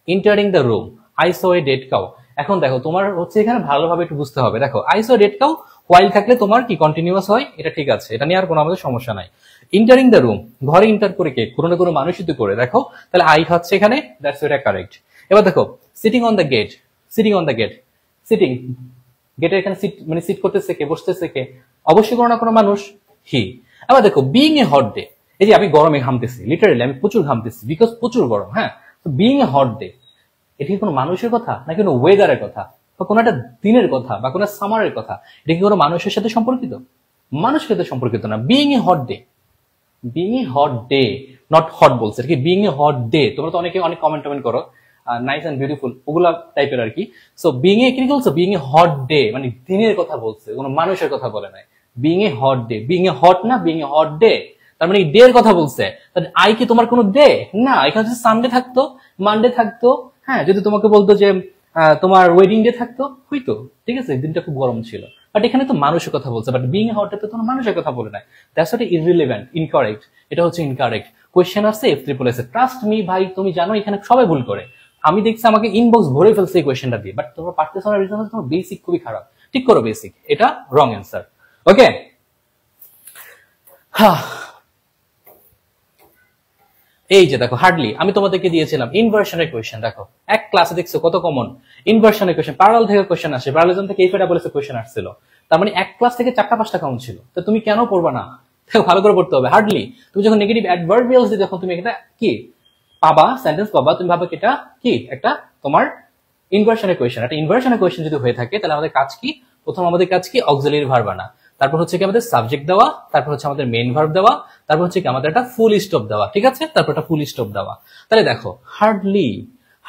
Speaker 1: entering the room, I saw a dead cow. এখন দেখো, তোমার হচ্ছে এখানে ভালোভাবে একটু বুঝতে হবে। দেখো, I so dead cow, while থাকলে তোমার কি কন্টিনিউয়াস হয়, এটা ঠিক আছে, এটা নিয়ে আর কোনো আমাদের সমস্যা নাই। ইন্টারিং দ্য রুম, ঘরে ইন্টার করে কে? কোনো না কোনো মানুষই তো করে। দেখো, তাহলে আই হচ্ছে এখানে, দ্যাটস এটা কারেক্ট। এবার দেখো, sitting on the gate, sitting on the gate, sitting, গেটের এখানে সিট মানে সিট করতেছে কে? বসতেছে কে? অবশ্যই কোনো না কোনো মানুষ, হি। এবার দেখো, বিং এ হট ডে, এই যে আমি গরমে ঘামতেছি, লিটারালি আমি প্রচুর ঘামতেছি, বিকজ প্রচুর গরম, হ্যাঁ। তো বিং এ হট ডে, এটা কি কোনো মানুষের কথা নাকি কোনো ওয়েদারের কথা, বা কোনো একটা দিনের কথা, বা কোনো সামারের কথা? এটা কি কোনো মানুষের সাথে সম্পর্কিত? মানুষের সাথে সম্পর্কিত না। Being a hot day, being a hot day, not hot বলছে আর কি, বিং এ হট ডে। তোমরা তো অনেকে অনেক কমেন্ট টমেন্ট করো, নাইস এন্ড বিউটিফুল, ওগুলা টাইপের আর কি। সো বিং এ কি বলছো? বিং এ হট ডে মানে দিনের কথা বলছে, কোনো মানুষের কথা বলে নাই। Being a hot day, being a hot না, বিং এ হট ডে, তার মানে ডে এর কথা বলছে। তাহলে আই কি তোমার কোনো ডে না? এখানে যদি সানডে থাকতো, মানডে থাকতো, হ্যাঁ, যদি তোমাকে বলতো যে তোমার ওয়েডিং ডে থাকতো, হইতো, ঠিক আছে, দিনটা খুব গরম ছিল। বাট এখানে তো মানুষের কথা বলছে, but being a hot day তো তোমার মানুষের কথা বলে নাই। দ্যাটস হোয়াট ইররিলেভেন্ট, ইনকারেক্ট, এটা হচ্ছে ইনকারেক্ট। কোয়েশ্চেন আসছে F triple S, trust me ভাই, তুমি জানো এখানে সবাই ভুল করে। আমি দেখছি আমাকে ইনবক্স ভরে ফেলছে এই কোয়েশ্চেনটা দিয়ে, বাট তোমরা পারতেছো না, রিজন হচ্ছে তোমার বেসিক খুবই খারাপ। ঠিক করো বেসিক, এটা রং অ্যান্সার, ওকে? হ্যাঁ, এই যে দেখো, হার্ডলি আমি তোমাদেরকে দিয়েছিলাম ইনভার্সনের কোয়েশ্চেন। দেখো, এক ক্লাসে দেখছো কত কমন ইনভার্সনের কোয়েশ্চেন, প্যারালাল থেকে কোয়েশ্চেন আসে, প্যারালালিজম থেকে এইফেটা বলেছে কোয়েশ্চেন আসছিল। তার মানে এক ক্লাস থেকে 4টা 5টা কমন ছিল। তো তুমি কেন পড়বা না? ভালো করে পড়তে হবে। হার্ডলি তুমি যখন নেগেটিভ অ্যাডভার্বিয়ালস দিয়ে যখন তুমি এটা কি পাবা, সেন্টেন্স পাবা, তুমি ভাবো এটা কি একটা তোমার ইনভার্সনের কোয়েশ্চেন, একটা ইনভার্সনের কোয়েশ্চেন যদি হয়ে থাকে তাহলে আমাদের কাজ কি, প্রথম আমাদের কাজ কি অক্সিলারি ভার্ব আনা, তারপর হচ্ছে কি আমাদের সাবজেক্ট দেওয়া, তারপর হচ্ছে আমাদের মেইন ভার্ব দেওয়া, তারপর হচ্ছে কি আমাদের একটা ফুল স্টপ দেওয়া, ঠিক আছে, তারপর একটা ফুল স্টপ দেওয়া। তাহলে দেখো হার্ডলি,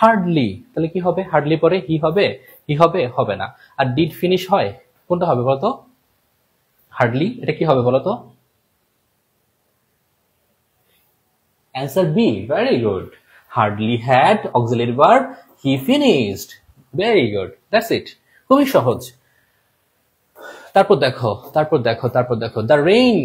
Speaker 1: হার্ডলি তাহলে কি হবে, হার্ডলি পরে হি হবে, হি হবে, হবে না। আর ডিড ফিনিশ হয়, কোনটা হবে বলতো, হার্ডলি, এটা কি হবে বলতো, answer B, very good. Hardly had auxiliary verb, he finished, very good, that's it, খুবই সহজ। তারপর দেখো, তারপর দেখো, তারপর দেখো, the rain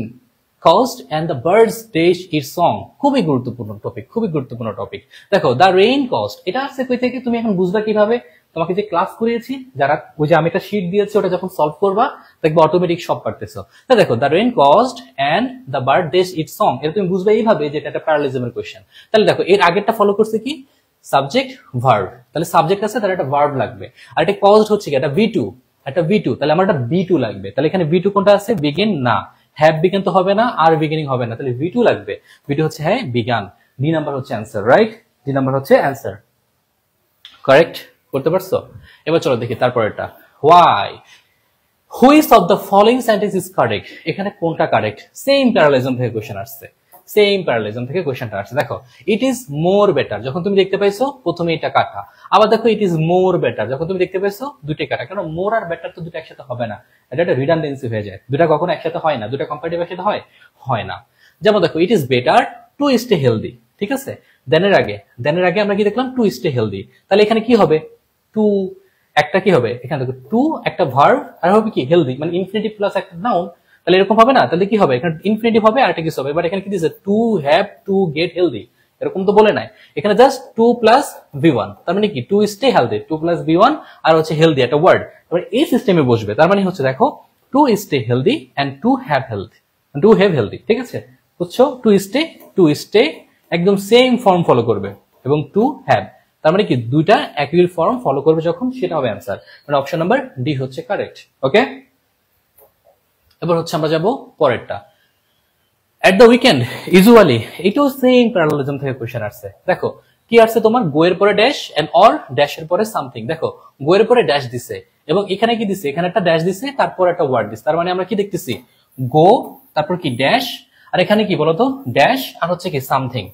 Speaker 1: caused and the birds dashed its song, খুবই গুরুত্বপূর্ণ টপিক, খুবই গুরুত্বপূর্ণ টপিক। দেখো the rain caused, এটা আসছে কই থেকে, তুমি এখন বুঝবা কিভাবে, তোমাকে যে ক্লাস করিয়েছি, যারা ওই যে আমি একটা শীট দিয়েছি ওটা যখন সলভ করবা দেখবে অটোমেটিক সব পারতেছো। তো দেখো the rain caused and the bird dashed its song, এটা তুমি বুঝবে এইভাবে যে এটা একটা প্যারালিজমের কোশ্চেন। তাহলে দেখো এর আগেরটা ফলো করছে কি, সাবজেক্ট ভার্ব, তাহলে সাবজেক্ট আছে তার একটা ভার্ব লাগবে, আর এটা caused হচ্ছে কি একটা V2, একটা V2, তাহলে আমার একটা B2 লাগবে। তাহলে এখানে V2 কোনটা আছে, বিগিন না, হ্যাভ বিগিন তো হবে না, আর বিগিনিং হবে না, তাহলে V2 লাগবে। V2 হচ্ছে হ্যাঁ বিগান, ডি নাম্বার হচ্ছে অ্যান্সার, রাইট, ডি নাম্বার হচ্ছে অ্যান্সার, কারেক্ট করতে পারছো। এবার চলো দেখি তারপরেরটা, why, which of the following sentence is correct, এখানে কোনটা কারেক্ট, সেম প্যারালিজম থেকে কোশ্চেন আসছে, সেম প্যারালিজম থেকে কোশ্চেনটা আসছে। দেখো ইট ইজ মোর বেটার, যখন তুমি দেখতে পাইছো প্রথমে এটা কাটা, আবার দেখো ইট ইজ মোর বেটার, যখন তুমি দেখতে পাইছো দুইটা কাটা, কারণ মোর আর বেটার তো দুটো একসাথে হবে না, এটা একটা রিডান্ডেন্সি হয়ে যায়, দুটা কখনো একসাথে হয় না, দুটা কম্পারেটিভ একসাথে হয়, হয় না। যেমন দেখো it is better to stay healthy, ঠিক আছে, দেনের আগে আমরা কি দেখলাম, টু স্টে হেলদি, তাহলে এখানে কি হবে, টু একটা কি হবে, এখানে দেখো টু একটা ভার্ব আর হবে কি হেলদি, মানে ইনফিনিটিভ প্লাস একটা নাউন, তাহলে এরকম হবে না, তাহলে কি হবে, এখানে ইনফিনিটিভ হবে আর একটা কিছু হবে। এবার এখানে কি দিয়েছে, to have to get healthy, এরকম তো বলে নাই, এখানে জাস্ট টু প্লাস V1, তার মানে কি to stay healthy, to plus V1 আর হচ্ছে হেলদি একটা ওয়ার্ড, এবার এই সিস্টেমে বসবে, তার মানে হচ্ছে দেখো to stay healthy and to have healthy, to have healthy, ঠিক আছে, বুঝছো, টু স্টে একদম সেম ফর্ম ফলো করবে, এবং টু হ্যাভ, তার মানে কি দুইটা একই ফর্ম ফলো করবে যখন, সেটা হবে অ্যান্সার, মানে অপশন নাম্বার ডি হচ্ছে কারেক্ট। ওকে, এবার হচ্ছে আমরা যাব পরেরটা, এট দ্য উইকেন্ড ইউজুয়ালি, এটাও সেম প্যারালেলিজম থেকে কোশ্চেন আসছে। দেখো কি আসছে তোমার, গো এর পরে ড্যাশ এন্ড অর ড্যাশ এর পরে সামথিং, দেখো গো এর পরে ড্যাশ দিছে এবং এখানে কি দিছে, এখানে একটা ড্যাশ দিছে তারপর একটা ওয়ার্ড দিছে, তার মানে আমরা কি দেখতেছি, গো তারপর কি ড্যাশ, আর এখানে কি বলতো ড্যাশ আর হচ্ছে কি সামথিং,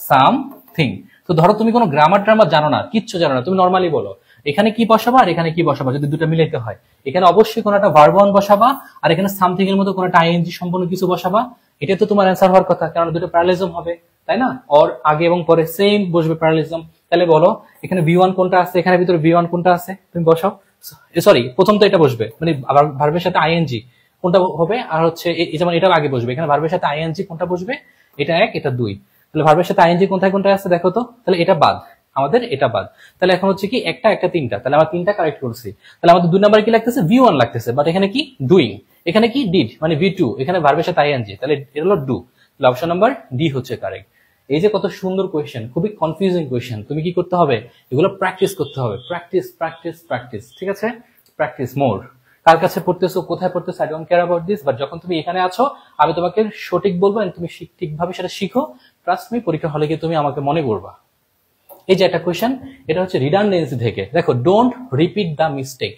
Speaker 1: সামথিং। তো ধরো তুমি কোনো গ্রামার ট্রামার জানো না, কিচ্ছু জানো না, তুমি নর্মালি বলো এখানে কি বসাবা আর এখানে কি বসাবা, যদি দুটো মিলাইতে হয় এখানে অবশ্যই কোনো একটা ভার্ব ওয়ান বসাবা আর এখানে সামথিং এর মতো কোনো একটা আইএনজি সম্পন্ন কিছু বসাবা, এটা তো তোমার অ্যান্সার হওয়ার কথা, কারণ দুটো প্যারালিজম হবে, তাই না, ওর আগে এবং পরে সেম বসবে প্যারালিজম। তাহলে বলো এখানে V1 কোনটা আছে, এখানে ভিতরে V1 কোনটা আছে, তুমি বসাও, সরি প্রথম তো এটা বসবে, মানে আবার ভার্বের সাথে আইএনজি কোনটা হবে, আর হচ্ছে যেমন এটা আগে বসবে, এখানে ভার্বের সাথে আইএনজি কোনটা বসবে, এটা এক এটা দুই, তাহলে ভার্বের সাথে আইএনজি কোনটা কোনটা আছে দেখো তো, তাহলে এটা বাদ, আমাদের এটা বাদ, তাহলে এখন হচ্ছে কি একটা একটা তিনটা, তাহলে আমরা তিনটা কারেক্ট করছি, তাহলে আমাদের দুই নাম্বার কি লাগতেছে, V1 লাগতেছে, বাট এখানে কি ডুইং, এখানে কি ডিড মানে V2, এখানে ভার্বের সাথে আইএনজি, তাহলে এটা হলো ডু, তাহলে অপশন নাম্বার ডি হচ্ছে কারেক্ট। এই যে কত সুন্দর কোয়েশ্চেন, খুবই কনফিউজিং কোয়েশ্চেন, তুমি কি করতে হবে, এগুলো প্র্যাকটিস করতে হবে, প্র্যাকটিস প্র্যাকটিস প্র্যাকটিস, ঠিক আছে, প্র্যাকটিস মোর। কার কাছে পড়তেছো, কোথায় পড়তেছো, I don't care about this, but যখন তুমি এখানে আছো আমি তোমাকে সঠিক বলবো, তুমি ঠিকভাবে সেটা শিখো, ট্রাস্ট মি, পরীক্ষা হলে গিয়ে তুমি আমাকে মনে করবা। এই যে একটা কোয়েশ্চেন, এটা হচ্ছে রিডান্ডেন্সি থেকে, দেখো ডোন্ট রিপিট দ্য মিস্টেক,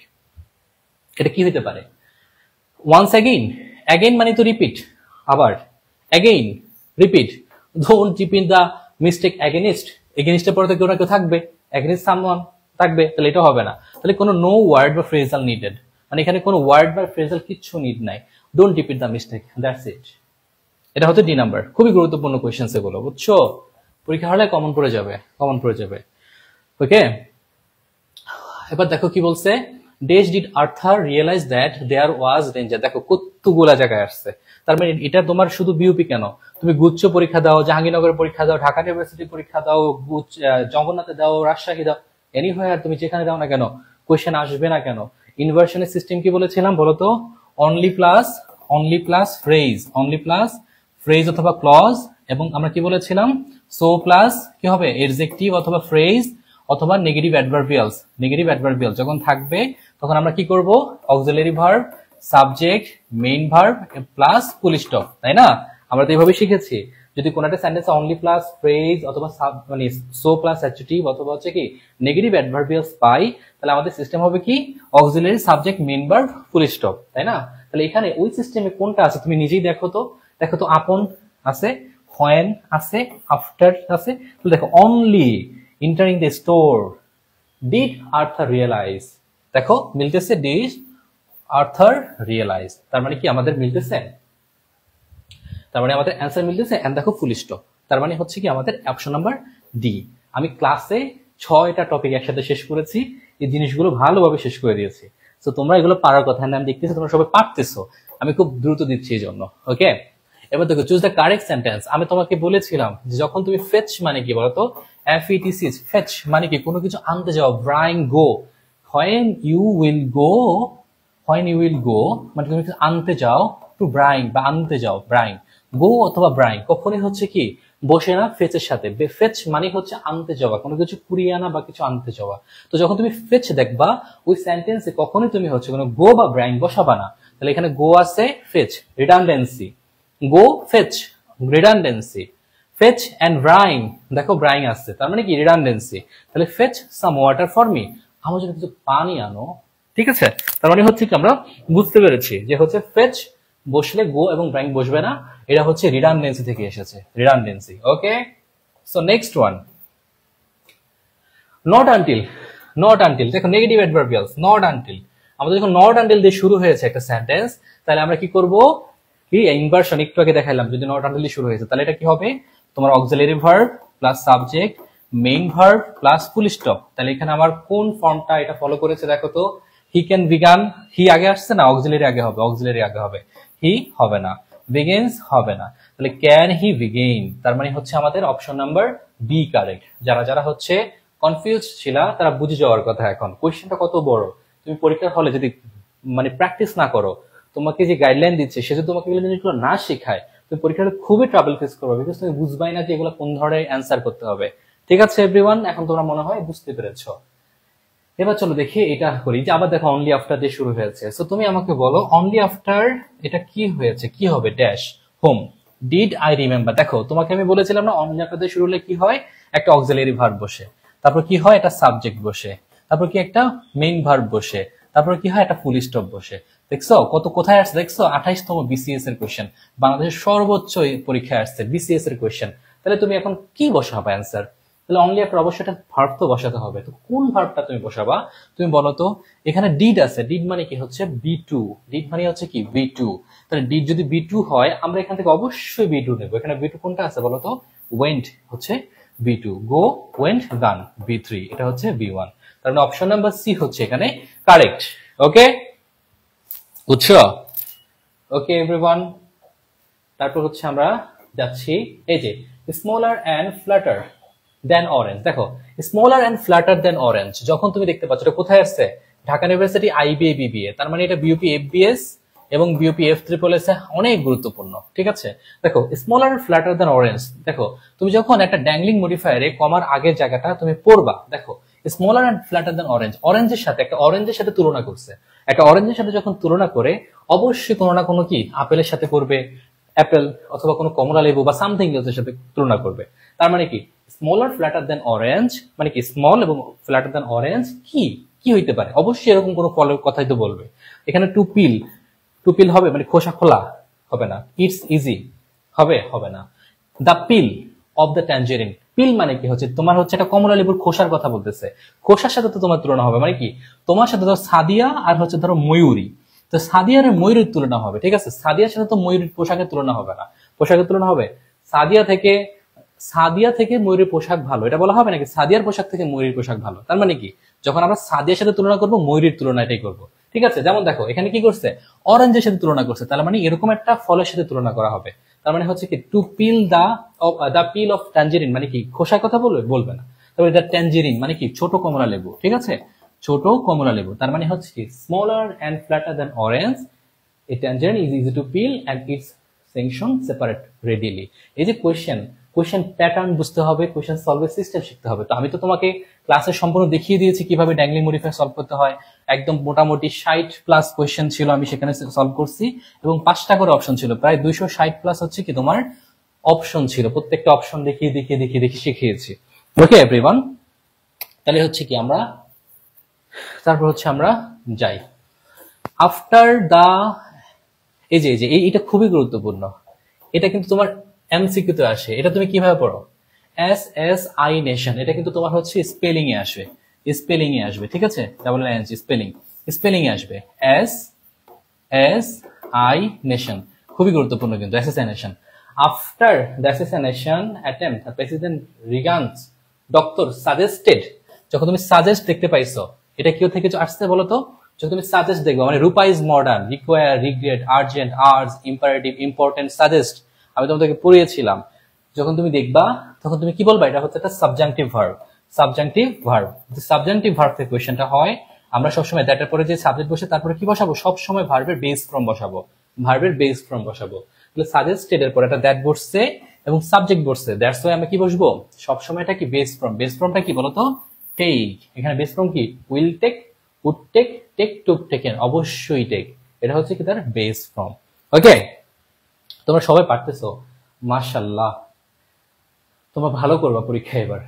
Speaker 1: এটা কি হতে পারে, ওয়ান্স অ্যাগেইন, অ্যাগেইন মানে তো রিপিট, আবার again repeat, don't repeat the mistake against, এগেনিস্টের পরে তো কেউ না কেউ থাকবে, অ্যাগেনিস্ট সামওয়ান থাকবে, তাহলে এটা হবে না, তাহলে কোনো নো ওয়ার্ড বা ফ্রেজাল নিডেড, মানে এখানে কোনো ওয়ার্ড বা ফ্রেজাল কিচ্ছু নিড নাই, don't repeat the mistake, that's it, এটা হচ্ছে ডি নাম্বার। খুবই গুরুত্বপূর্ণ কোয়েশ্চেন এগুলো, বুঝছো, পরীক্ষা হলে কমন পড়ে যাবে, কমন পড়ে যাবে। ওকে, এবার দেখো কি বলছে, days did Arthur realize that there was danger, দেখো কতগুলা জায়গায় আসছে, তার মানে এটা তোমার শুধু বিউপি কেন, তুমি গুচ্ছ পরীক্ষা দাও, জাহাঙ্গীরনগরের পরীক্ষা দাও, ঢাকা ইউনিভার্সিটি পরীক্ষা দাও, জগন্নাথে দাও, রাজশাহী দাও, এনিহোয়ার তুমি যেখানে দাও না কেন কোয়েশ্চেন আসবে না কেন। ইনভার্সনের সিস্টেম কি বলেছিলাম বলতো, অনলি প্লাস ফ্রেজ অথবা ক্লজ, এবং আমরা কি বলেছিলাম, সো প্লাস কি হবে এডজেক্টিভ অথবা ফ্রেজ অথবা নেগেটিভ অ্যাডভার্বিয়াল যখন থাকবে তখন আমরা কি করব, auxiliary verb, subject, main verb plus full stop, তাই না, আমরা তো এইভাবে শিখেছি। যদি কোনো একটা সেন্টেন্সে অনলি প্লাস ফ্রেজ অথবা মানে সো প্লাস অ্যাডজেক্টিভ অথবা হচ্ছে কি নেগেটিভ অ্যাডভার্বিয়ালস পাই, তাহলে আমাদের সিস্টেম হবে কি auxiliary subject main verb full stop, তাই না? তাহলে এখানে ওই সিস্টেমে কোনটা আছে তুমি নিজেই দেখো তো, আপন আছে, when আছে, after আছে। তো দেখো only entering the store did Arthur realize, দেখো মিলতেছে ডিড আর্থার রিয়েলাইজ, তার মানে কি আমাদের মিলতেছে, তার মানে আমাদের অ্যান্সার মিলতেছে এন্ড দেখো ফুল স্টপ, তার মানে হচ্ছে কি আমাদের অপশন নাম্বার ডি। আমি ক্লাসে 6টা টপিক একসাথে শেষ করেছি, এই জিনিসগুলো ভালোভাবে শেষ করে দিয়েছি। তো তোমরা এগুলো পারার কথা না, আমি দেখতেছি তোমরা সবাই পারতেছো, আমি খুব দ্রুত দিচ্ছি এই জন্য। ওকে, এবার দেখো চুজ দ্য কারেক্ট সেন্টেন্স। আমি তোমাকে বলেছিলাম যে যখন তুমি ফেচ মানে কি বলতো, FETC, ফেচ মানে কি কোনো কিছু আনতে যাও, ব্রাইং গো, when you will go, মানে তুমি কিছু আনতে যাও, টু ব্রাইং বা আনতে যাও, ব্রাইং গো অথবা ব্রাইং কখনই হচ্ছে কি বসে না ফেচের সাথে। ফেচ মানে হচ্ছে আনতে যাওয়া, কোনো কিছু কুড়িয়ে আনা বা কিছু আনতে যাওয়া। তো যখন তুমি ফেচ দেখবা ওই সেন্টেন্সে কখনোই তুমি হচ্ছে কোনো গো বা ব্রাইং বসাবা না। তাহলে এখানে গো আছে, fetch redundancy, go fetch redundancy, fetch and bring, দেখো ব্রাইং আছে তার মানে কি রিডান্ডেন্সি। তাহলে fetch some water for me, আমার জন্য কিছু পানি আনো, ঠিক আছে? তার মানে হচ্ছে কি আমরা বুঝতে পেরেছি যে হচ্ছে ফেচ বসলে গো এবং ব্রাইং বসবে না, এটা হচ্ছে রিডান্ডেন্সি থেকে এসেছে, redundancy. Okay, so next one, not until. Not until দেখো নেগেটিভ অ্যাডভার্বিয়ালস, নট আনটিল, আমাদের যখন নট আনটিল দিয়ে শুরু হয়েছে একটা সেন্টেন্স, তাহলে আমরা কি করব, কি ইনভার্সন একটু আগে দেখাইলাম, যদি নট আনটিল দিয়ে শুরু হয়েছে তাহলে এটা কি হবে, তোমার auxiliary verb plus subject main verb plus full stop. তাহলে এখানে আমার কোন ফর্মটা এটা ফলো করেছে দেখো তো, হি ক্যান বিগান, হি আগে আসছে না, অক্সিলারি আগে হবে, অক্সিলারি আগে হবে, হি হবে না, বিগিনস হবে না, তাহলে ক্যান হি বিগিন, তার মানে হচ্ছে আমাদের অপশন নাম্বার বি কারেক্ট। যারা যারা হচ্ছে কনফিউজ ছিল তারা বুঝে যাওয়ার কথা। এখন কোয়েশ্চেনটা কত বড়, তুমি পরীক্ষার হলে যদি মানে প্র্যাকটিস না করো, তোমাকে যে গাইডলাইন দিচ্ছে সে যদি তোমাকে এগুলো জিনিসগুলো না শেখায়, তুমি পরীক্ষাটা খুবই ট্রাবল ফেস করবে, বিকজ তুমি বুঝবাই না যে এগুলো কোন ধরনের অ্যান্সার করতে হবে। ঠিক আছে এভরিওয়ান, এখন তোমরা মনে হয় বুঝতে পেরেছো। এবার চলো দেখি এটা করি, যে আবার দেখো অনলি আফটার দিয়ে শুরু হয়েছে। সো তুমি আমাকে বলো অনলি আফটার এটা কি হয়েছে, কি হবে, dash whom did I remember. দেখো তোমাকে আমি বলেছিলাম না অনলি আফটার দিয়ে শুরু হলে কি হয়, একটা অক্সিলারি ভার্ব বসে, তারপর কি হয় একটা সাবজেক্ট বসে, তারপর কি একটা মেইন ভার্ব বসে, তারপর কি হয় একটা ফুল স্টপ বসে। দেখছো কত কোথায় আসছে, দেখছো 28তম BCS এর কোয়েশ্চেন, বাংলাদেশের সর্বোচ্চ পরীক্ষায় আসছে BCS এর কোয়েশ্চেন। তাহলে তুমি এখন কি বসাবা অ্যান্সার, তাহলে অনলি আফটার অবশ্যই একটা ভার্ব তো বসাতে হবে। তো কোন ভার্বটা তুমি বসাবা, তুমি বলো তো। এখানে ডিড আছে, ডিড মানে কি হচ্ছে B2, ডিড মানে হচ্ছে কি B2। তাহলে ডিড যদি B2 হয় আমরা এখান থেকে অবশ্যই B2 নেব। এখানে B2 কোনটা আছে বলো তো, ওয়েন্ট হচ্ছে B2, গো ওয়েন্ট গান B3, এটা হচ্ছে B1। তার মানে অপশন নাম্বার সি হচ্ছে এখানে কারেক্ট। ওকে বুঝছো? ওকে এভরিওয়ান, তারপর হচ্ছে আমরা যাচ্ছি এই যে smaller and flatter than orange. দেখো smaller and flatter than orange যখন তুমি দেখতে পাচ্ছ, এটা কোথায় আসছে, ঢাকা ইউনিভার্সিটি IBA BBA, তার মানে এটা BUP FBS এবং BUP F3SS অনেক গুরুত্বপূর্ণ। ঠিক আছে, দেখো smaller and flatter than orange, দেখো তুমি যখন একটা ড্যাংলিং মডিফায়ারে কমার আগের জায়গাটা তুমি পড়বা, দেখো smaller and flatter than orange, অরেঞ্জের সাথে একটা অরেঞ্জের সাথে তুলনা করছে, একটা অরেঞ্জের সাথে যখন তুলনা করে অবশ্যই কোনো না কোনো কি আপেলের সাথে করবে, অ্যাপেল অথবা কোনো কমলা লেবু বা সামথিং এর সাথে তুলনা করবে। তার মানে কি স্মলার ফ্ল্যাটার দেন অরেঞ্জ মানে কি স্মল এবং ফ্ল্যাটার দেন অরেঞ্জ কি কি হইতে পারে, অবশ্যই এরকম কোনো ফলের কথাই তো বলবে। এখানে টু পিল হবে মানে খোসা খোলা, হবে না। ইটস ইজি হবে, হবে না। The peel of the tangerine, peel মানে কি হচ্ছে তোমার হচ্ছে একটা কমলা লেবুর খোসার কথা বলতেছে, খোসার সাথে তো তোমার তুলনা হবে, মানে কি তোমার সাথে ধরো সাদিয়া আর হচ্ছে ধরো ময়ূরী, তো সাদিয়ার ময়ূরের তুলনা হবে। ঠিক আছে, সাদিয়ার সাথে তো ময়ূরের পোশাকের তুলনা হবে না, পোশাকের তুলনা হবে সাদিয়া থেকে ময়ূরের পোশাক ভালো, এটা বলা হবে নাকি সাদিয়ার পোশাক থেকে ময়ূরের পোশাক ভালো। তার মানে কি যখন আমরা সাদিয়ার সাথে তুলনা করবো ময়ূরের তুলনা এটাই করবো। ঠিক আছে, যেমন দেখো এখানে কি করছে, অরেঞ্জের সাথে তুলনা করছে, তার মানে এরকম একটা ফলের সাথে তুলনা করা হবে। তার মানে হচ্ছে কি two pin the pin of tangerine মানে কি খোসার কথা বলবে না। তারপরে দ্য ট্যাঞ্জেরিন মানে কি ছোট কমলা লেবু। ঠিক আছে, ছোট কমলা লেবু, তার মানে হচ্ছে কি smaller and flatter than orange, a tangerine is easy to peel and its section separate readily. এই যে কোয়েশ্চেন প্যাটার্ন বুঝতে হবে, কোয়েশ্চেন সলভের সিস্টেম শিখতে হবে। তো আমি তো তোমাকে ক্লাসে সম্পূর্ণ দেখিয়ে দিয়েছি কিভাবে ড্যাংলিং মডিফায়ার সলভ করতে হয়। একদম মোটামুটি 60+ কোয়েশ্চেন ছিল, আমি সেখানে সলভ করছি এবং 5টা করে অপশন ছিল, প্রায় 260+ হচ্ছে কি তোমার অপশন ছিল, প্রত্যেকটা অপশন দেখিয়ে দেখিয়ে দেখিয়ে দেখিয়ে শিখিয়েছি। ওকে এভরিওয়ান, তাহলে হচ্ছে কি আমরা তারপর হচ্ছে আমরা যাই আফটার দা, এই যে এইটা খুবই গুরুত্বপূর্ণ, এটা কিন্তু তোমার এমসিকিউ তে আসে। এটা তুমি কিভাবে পড়ো? এস এস আই নেশন, এটা কিন্তু তোমার হচ্ছে স্পেলিং এ আসবে, স্পেলিং এ আসবে, ঠিক আছে, double N G spelling, spelling এ আসবে এস এস আই নেশন, খুবই গুরুত্বপূর্ণ কিন্তু assassination. After the assassination attempt the president Reagan's doctor suggested, যখন তুমি সাজেস্ট দেখতে পাইছো, এটা কেউ থেকে আসছে বলো তো? যখন তুমি সাজেস্ট দেখবে, মানে রূপা is modern, require, regret, urgent, urge, imperative, important, suggest, আমি তোমাদেরকে পড়িয়েছিলাম। যখন তুমি দেখবা তখন তুমি কি বলবা? এটা হচ্ছে একটা subjunctive verb, subjunctive verb. Subjunctive verb থেকে কোয়েশ্চেনটা হয়, আমরা সবসময় দ্যাটের পরে যে সাবজেক্ট বসে তারপরে কি বসাবো? সবসময় ভার্বের বেস ফর্ম বসাবো, ভার্বের বেস ফর্ম বসাবো। তাহলে সাজেস্টেড এর পরে একটা দ্যাট বসছে এবং সাবজেক্ট বসছে, দ্যাটস ওয়াই আমরা কি বসবো? সবসময় এটা কি বেস ফর্ম। বেস ফর্মটা কি বলতো? টেক। এখানে বেস ফর্ম কি? Will take, would take, take, took taken, অবশ্যই টেক, এটা হচ্ছে কি তার বেস ফর্ম। ওকে, তোমরা সবাই পারতেছো, মাশাআল্লাহ, তোমরা ভালো করবা পরীক্ষা এবার।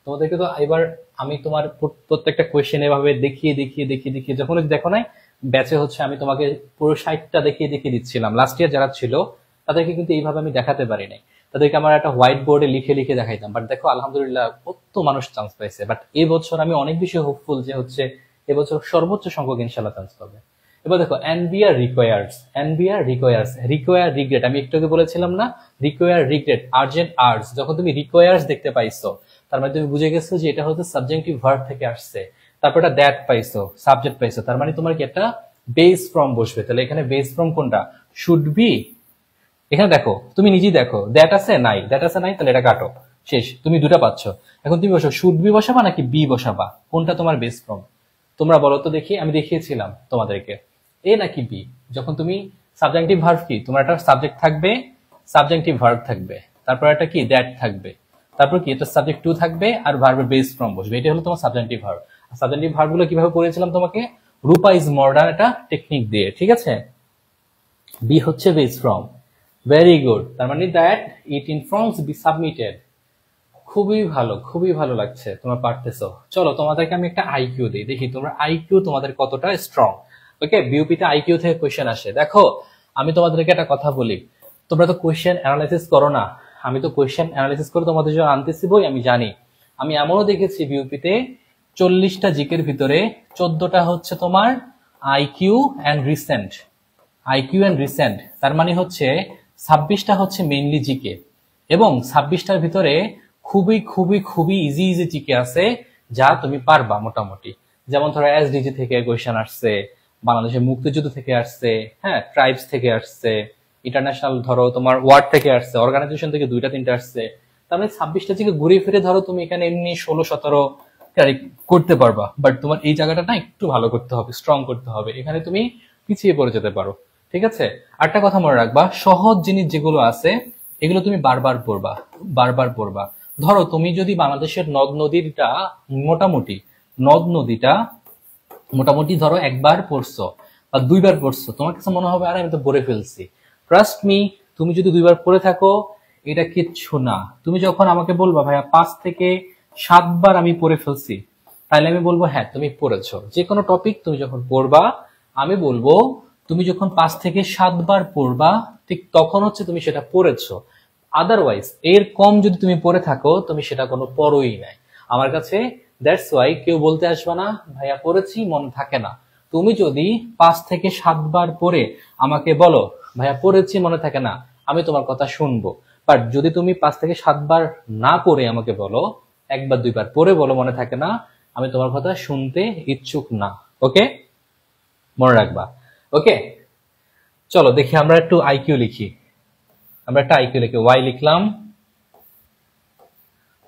Speaker 1: তোমাদেরকে তো এবার আমি তোমার প্রত্যেকটা কোয়েশ্চেন এভাবে দেখিয়ে দেখিয়ে দেখিয়ে দেখিয়ে, যখন দেখো নাই ব্যাচে হচ্ছে আমি তোমাকে পুরো 60টা দেখিয়ে দেখিয়ে দিচ্ছিলাম। লাস্ট ইয়ার যারা ছিল তাদেরকে কিন্তু এইভাবে আমি দেখাতে পারি নাই, তাদেরকে আমার একটা হোয়াইট বোর্ডে লিখে লিখে দেখাইতাম। বাট দেখো আলহামদুলিল্লাহ কত মানুষ চান্স পাইছে। বাট এবছর আমি অনেক বেশি হোপফুল যে হচ্ছে এবছর সর্বোচ্চ সংখ্যক ইনশাল্লাহ চান্স পাবে। এবার দেখো NBR requires, NBR requires, require regret, আমি একটু আগে বলেছিলাম না, রিকোয়ার রিগ্রেট, আর্জেন্ট, আর্জ, যখন তুমি রিকোয়ার্স দেখতে পাইছো তার মানে তুমি বুঝে গেছো যে এটা হচ্ছে সাবজেক্টিভ ভার্ব থেকে আসছে। তারপর এটা দ্যাট পাইছো, সাবজেক্ট পাইছো, তার মানে তোমার কি একটা বেস ফর্ম বসবে। তাহলে এখানে বেস ফর্ম কোনটা? Should be. এখানে দেখো, তুমি নিজেই দেখো, দ্যাট আছে নাই, দ্যাট আছে নাই, তাহলে এটা কাটো, শেষ, তুমি দুটা পাচ্ছ। এখন তুমি বসো, শুড বি বসাবা নাকি বি বসাবা, কোনটা তোমার বেস ফর্ম? তোমরা বলো তো দেখি, আমি দেখিয়েছিলাম তোমাদেরকে, এ নাকি বি। যখন তুমি সাবজেক্টিভ ভার্ব কি, তোমার একটা সাবজেক্ট থাকবে, সাবজেক্টিভ ভার্ব থাকবে, তারপর একটা কি দ্যাট থাকবে, তারপর কি এটা সাবজেক্ট টু থাকবে আর ভার্বের বেস ফর্ম বসবে, এটা হলো তোমার সাবজেক্টিভ ভার্ব। সাবজেক্টিভ ভার্ব গুলো কিভাবে পড়েছিলাম তোমাকে? রূপা ইজ মডার্ন একটা টেকনিক দিয়ে, ঠিক আছে। বি হচ্ছে বেস ফর্ম, ভেরি গুড, তার মানে that it informs be submitted. খুবই ভালো, খুবই ভালো লাগছে, তোমরা পারতেছো। চলো তোমাদেরকে আমি একটা আইকিউ দিই, দেখি তোমরা আইকিউ তোমাদের কতটা স্ট্রং। ওকে, বিউপিতে আইকিউ থেকে কোয়েশ্চেন আসে। দেখো আমি তোমাদেরকে একটা কথা বলি, তোমরা তো কোয়েশ্চেন অ্যানালাইসিস করো না, আমি তো কোয়েশ্চেন অ্যানালাইসিস করে তোমাদের জন্য আনতেছি বই, আমি জানি। আমি এমনও দেখেছি বিউপিতে 40টা জিকের ভিতরে 14টা হচ্ছে তোমার IQ and recent, IQ and recent, তার মানে হচ্ছে 26টা হচ্ছে মেইনলি জিকে, এবং 26টার ভিতরে খুবই খুবই খুবই ইজি ইজি জিকে আছে যা তুমি পারবা মোটামুটি। যেমন ধরো এসডিজি থেকে কোয়েশ্চেন আসছে, বাংলাদেশের মুক্তিযুদ্ধ থেকে আসছে, হ্যাঁ, ট্রাইবস থেকে আসছে, ইন্টারন্যাশনাল ধরো তোমার ওয়ার্ড থেকে আসছে, অর্গানাইজেশন থেকে 2টা 3টা আসছে। তার মানে 26টা থেকে ঘুরে ফিরে ধরো তুমি এখানে এমনি 16-17 করতে পারবা। বাট তোমার এই জায়গাটা না একটু ভালো করতে হবে, স্ট্রং করতে হবে, এখানে তুমি পিছিয়ে পড়ে যেতে পারো, ঠিক আছে। আরেকটা কথা মনে রাখবা, সহজ জিনিস যেগুলো আছে এগুলো তুমি বারবার পড়বা, বারবার পড়বা। ধরো তুমি যদি বাংলাদেশের নদ নদীটা মোটামুটি, নদ নদীটা মোটামুটি ধরো একবার পড়ছো বা 2বার পড়ছো, তোমার কাছে মনে হবে আরে আমি তো পড়ে ফেলছি। ট্রাস্ট মি, তুমি যদি 2বার পড়ে থাকো এটা কিচ্ছু না। তুমি যখন আমাকে বলবা ভাইয়া 5 থেকে 7 বার আমি পড়ে ফেলছি, তাহলে আমি বলবো হ্যাঁ তুমি পড়েছো। যে কোনো টপিক তুমি যখন পড়বা আমি বলবো তুমি যখন 5 থেকে 7 বার পড়বা ঠিক তখন হচ্ছে তুমি সেটা পড়েছো। আদারওয়াইজ এর কম যদি তুমি পড়ে থাকো তুমি সেটা কোনো পড়োই নাই আমার কাছে। দ্যাটস ওয়াই কেউ বলতে আসবে না ভাইয়া পড়েছি মনে থাকে না। তুমি যদি 5 থেকে 7 বার পড়ে আমাকে বলো ভাইয়া পড়েছি মনে থাকে না, আমি তোমার কথা শুনবো। বাট যদি তুমি 5 থেকে 7 বার না পড়ে আমাকে বলো, 1 বার 2বার পড়ে বলো মনে থাকে না, আমি তোমার কথা শুনতে ইচ্ছুক না। ওকে, মনে রাখবা। ওকে, চলো দেখি আমরা একটু আইকিউ লিখি। আমরা একটা আইকিউ লিখি, ওয়াই লিখলাম,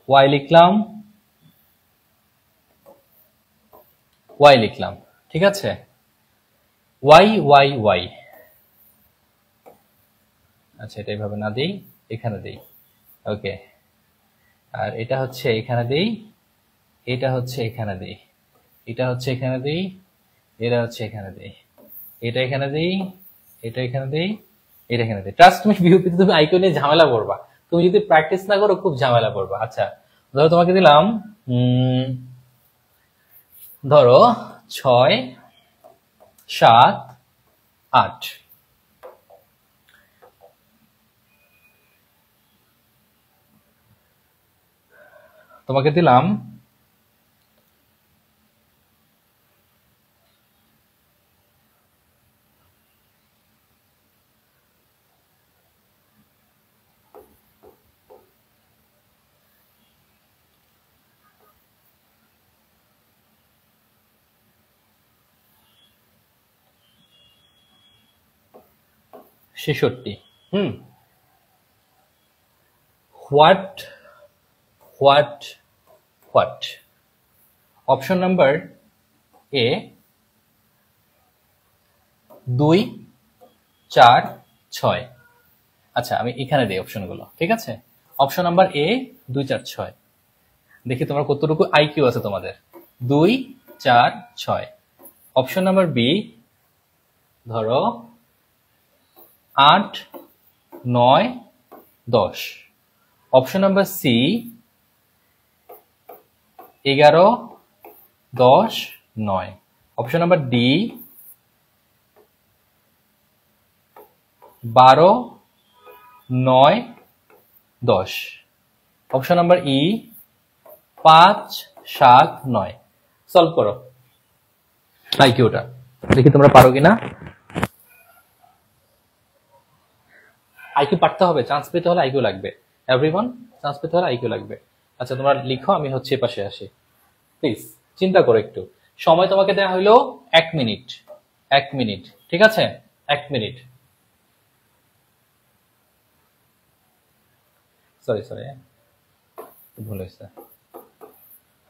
Speaker 1: ওয়াই লিখলাম, ওয়াই লিখলাম, ঠিক আছে। ওয়াই ওয়াই ওয়াই, আচ্ছা এটা এইভাবে না দেই, এখানে দেই। ওকে, আর এটা হচ্ছে এখানে দেই, এটা হচ্ছে এখানে দেই, এটা হচ্ছে এখানে দেই, এটা হচ্ছে এখানে দেই, এটা এখানে দেই, এটা এখানে দেই, এটা এখানে দেই। ট্রাস্ট মি বিউপিতে তুমি আইকিউ নিয়ে ঝামেলা করবা, তুমি যদি প্র্যাকটিস না করো খুব ঝামেলা পড়বা। আচ্ছা ধরো তোমাকে দিলাম ধরো 6, 7, 8। তোমাকে দিলাম 66। What what what. Option number A 2, 4, 6। আচ্ছা আমি এখানে দিই অপশনগুলো, ঠিক আছে? Option number A 2, 4, 6। দেখি তোমার কতটুকু আইকিউ আছে তোমাদের। 2, 4, 6। অপশন নাম্বার বি ধরো 8, 9, 10। Option number C 11, 10, 9। Option number D 12, 9, 10। Option number E 5, 7, 9। Solve করো আইকিউটা, দেখি তোমরা পারো কিনা। আইকিউ পারতে হবে, চান্স পেতে হলে আইকিউ লাগবে। এভরিওয়ান, চান্স পেতে হলে আইকিউ লাগবে। আচ্ছা তোমরা লিখো, আমি হচ্ছে পাশে আসি। প্লিজ চিন্তা করো একটু। সময় তোমাকে দেওয়া হলো 1 মিনিট। 1 মিনিট, ঠিক আছে? 1 মিনিট। সরি সরি, ভুল হয়েছে।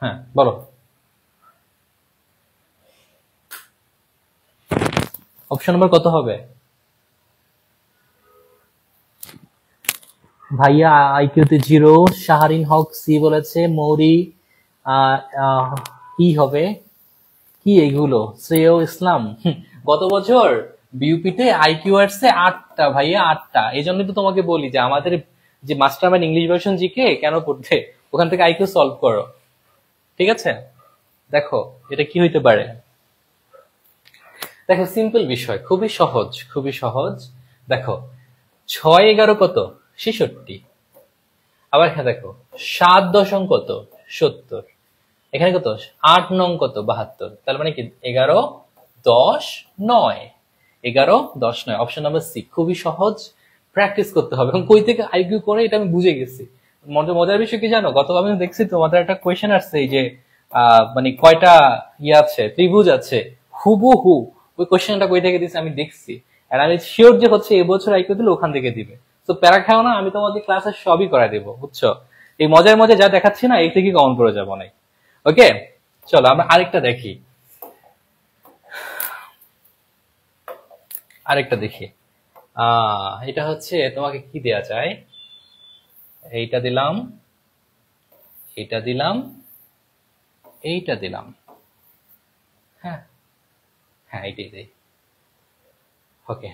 Speaker 1: হ্যাঁ বলো। অপশন নাম্বার কত হবে? ভাইয়া আইকিউতে 0। শাহরিন হক সি বলেছে। মৌরি ই হবে। কি এগুলো? শ্রেয় ইসলাম গত বছর বিউপিতে আইকিউ আসছে 8টা ভাইয়া, 8টা। এই জন্যই তো তোমাকে বলি যে আমাদের যে মাস্টারমাইন্ড ইংলিশ ভার্সন জিকে কেন পড়তে, ওখান থেকে আইকিউ সলভ করো, ঠিক আছে? দেখো এটা কি হইতে পারে। দেখো সিম্পল বিষয়, খুবই সহজ, খুবই সহজ। দেখো 6, 11 কত? 66। আবার এখানে দেখো 7 দশম কত? 70। এখানে কত? 8 নং কত? 72। তার মানে কি 11, 10, 9। 11, 10, 9। Option number C. খুবই সহজ, প্র্যাকটিস করতে হবে। এখন কই থেকে আইকিউ করে এটা আমি বুঝে গেছি। মজার বিষয় কি জানো, গত আমি দেখছি তোমাদের একটা কোয়েশ্চেন আসছে এই যে মানে কয়টা আছে, ত্রিভুজ আছে হুবহু। ওই কোয়েশ্চেনটা কই থেকে দিচ্ছে আমি দেখছি, আর আমি শিওর যে হচ্ছে এবছর আইকিউ দিলে ওখান থেকে দিবে। তো প্যারা খাও না, আমি তোমাদের ক্লাসে সবই করাই দেবো, বুঝছো? এই মজার মজা যা দেখাচ্ছি না, এই থেকে কমন করে যাবো না। ওকে চলো আমরা আরেকটা দেখি, আরেকটা দেখি। এটা হচ্ছে তোমাকে কি দেয়া যায়। এইটা দিলাম, এইটা দিলাম, এইটা দিলাম। হ্যাঁ হ্যাঁ এইটাই দেই। ওকে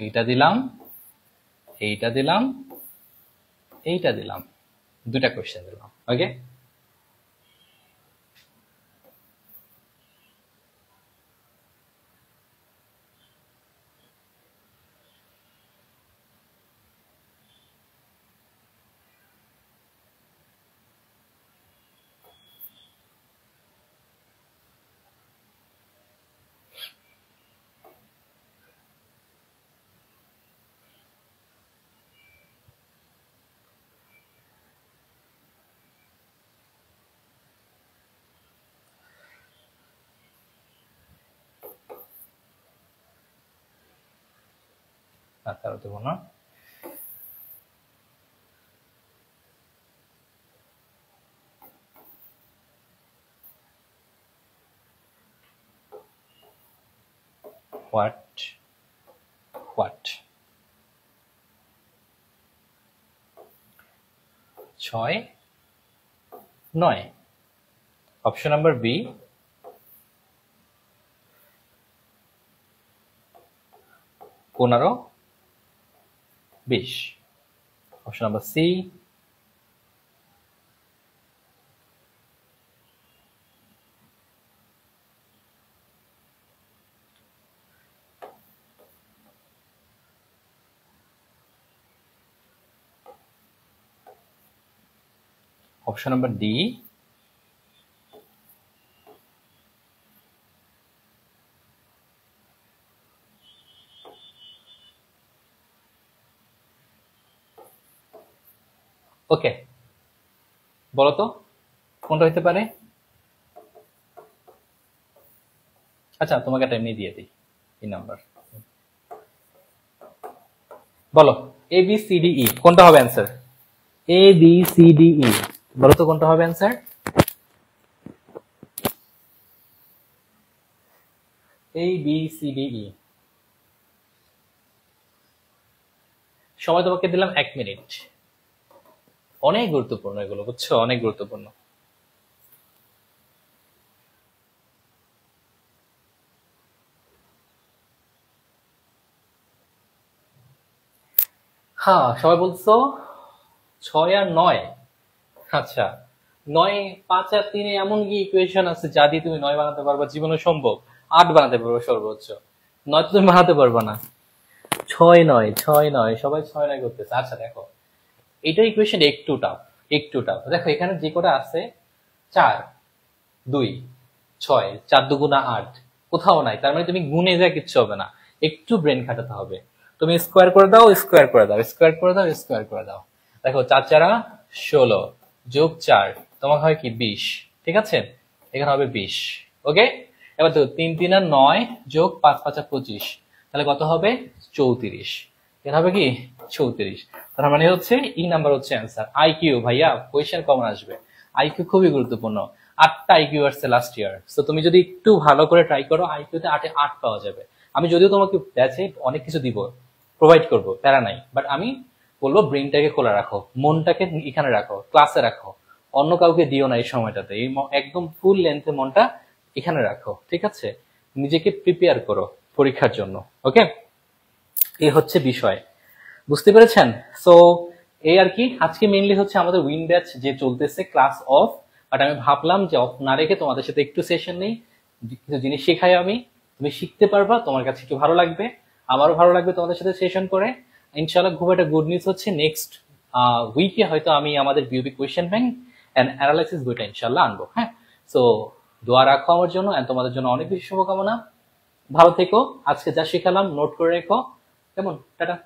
Speaker 1: এইটা দিলাম, এইটা দিলাম, এইটা দিলাম। দুটা কোয়েশ্চেন দিলাম। ওকে তারও দেবো না। What what 6, 9। Option number B 15, 20। Option number C. Option number D. Okay, বলো তো কোনটা হইতে পারে? আচ্ছা, তোমাকে একটা এমনি দিয়ে দিই এই নাম্বার। বলো A B C D E কোনটা হবে answer? A B C D E, বলো তো কোনটা হবে answer? A B C D E. সময় তোমাকে দিলাম 1 মিনিট। অনেক গুরুত্বপূর্ণ এগুলো, বুঝছো, অনেক গুরুত্বপূর্ণ। হ্যাঁ, সবাই বলছো 6 আর 9। আচ্ছা, 9, 5 আর 3 এমন কি ইকুয়েশন আছে যা দিয়ে তুমি 9 বানাতে পারবা? জীবনে সম্ভব? 8 বানাতে পারবো সর্বোচ্চ, 9 তো তুমি বানাতে পারবা না। 6 9 6 9, সবাই 6 9 করতেছে। আচ্ছা দেখো, এটা ইকুয়েশন একটু টাফ, একটু টাফ। দেখো এখানে যে কটা আছে, 4 2 6, 4 দুগুণা 8, কোথাও নাই। তার মানে তুমি গুণে যা কিচ্ছু হবে না, একটু ব্রেন খাটাতে হবে। তুমি স্কোয়ার করে দাও, স্কোয়ার করে দাও, স্কোয়ার করে দাও, স্কোয়ার করে দাও। দেখো 4 4 16 যোগ 4 তোমার হয় কি 20, ঠিক আছে? এখানে হবে 20। ওকে, এবার তো 3 3 আর 9 যোগ 5 5 25, তাহলে কত হবে? 34। এর হবে কি 34। তার মানে হচ্ছে ই নাম্বার হচ্ছে অ্যান্সার। আইকিউ ভাইয়া, কোয়েশ্চেন কমন আসবে। আইকিউ খুবই গুরুত্বপূর্ণ। 8টা আইকিউ আসছে লাস্ট ইয়ার। তো তুমি যদি একটু ভালো করে ট্রাই করো, আইকিউতে 8 এ 8 পাওয়া যাবে। আমি যদিও তোমাকে ব্যাচে অনেক কিছু দিব, প্রোভাইড করব, প্যারা নাই, বাট আমি বলবো ব্রেনটাকে খোলা রাখো, মনটাকে এখানে রাখো, ক্লাসে রাখো। অন্য কাউকে দিও না এই সময়টাতে। এই একদম ফুল লেন্থে মনটা এখানে রাখো, ঠিক আছে? নিজেকে প্রিপেয়ার করো পরীক্ষার জন্য। ওকে, এই হচ্ছে বিষয়, বুঝতে পেরেছেন? সো এই আর কি, আজকে মেইনলি হচ্ছে আমাদের উইন ব্যাচ যে চলতেছে, ক্লাস অফ। বাট আমি ভাবলাম যে অফ না রেখে তোমাদের সাথে একটু সেশন নেই, কিছু জিনিস শেখাই আমি, তুমি শিখতে পারবা, তোমার কাছে একটু ভালো লাগবে, আমারও ভালো লাগবে তোমাদের সাথে সেশন করে। ইনশাআল্লাহ খুব একটা গুড নিউজ হচ্ছে, নেক্সট উইকে হয়তো আমি আমাদের বিউবি কোয়েশ্চেন ব্যাংক অ্যান্ড অ্যানালাইসিস বইটা ইনশাআল্লাহ আনবো। হ্যাঁ, সো দোয়া রাখো আমার জন্য, এন্ড তোমাদের জন্য অনেক বেশি শুভকামনা। ভালো থেকো, আজকে যা শিখালাম নোট করে রেখো। কেমন? টাটা।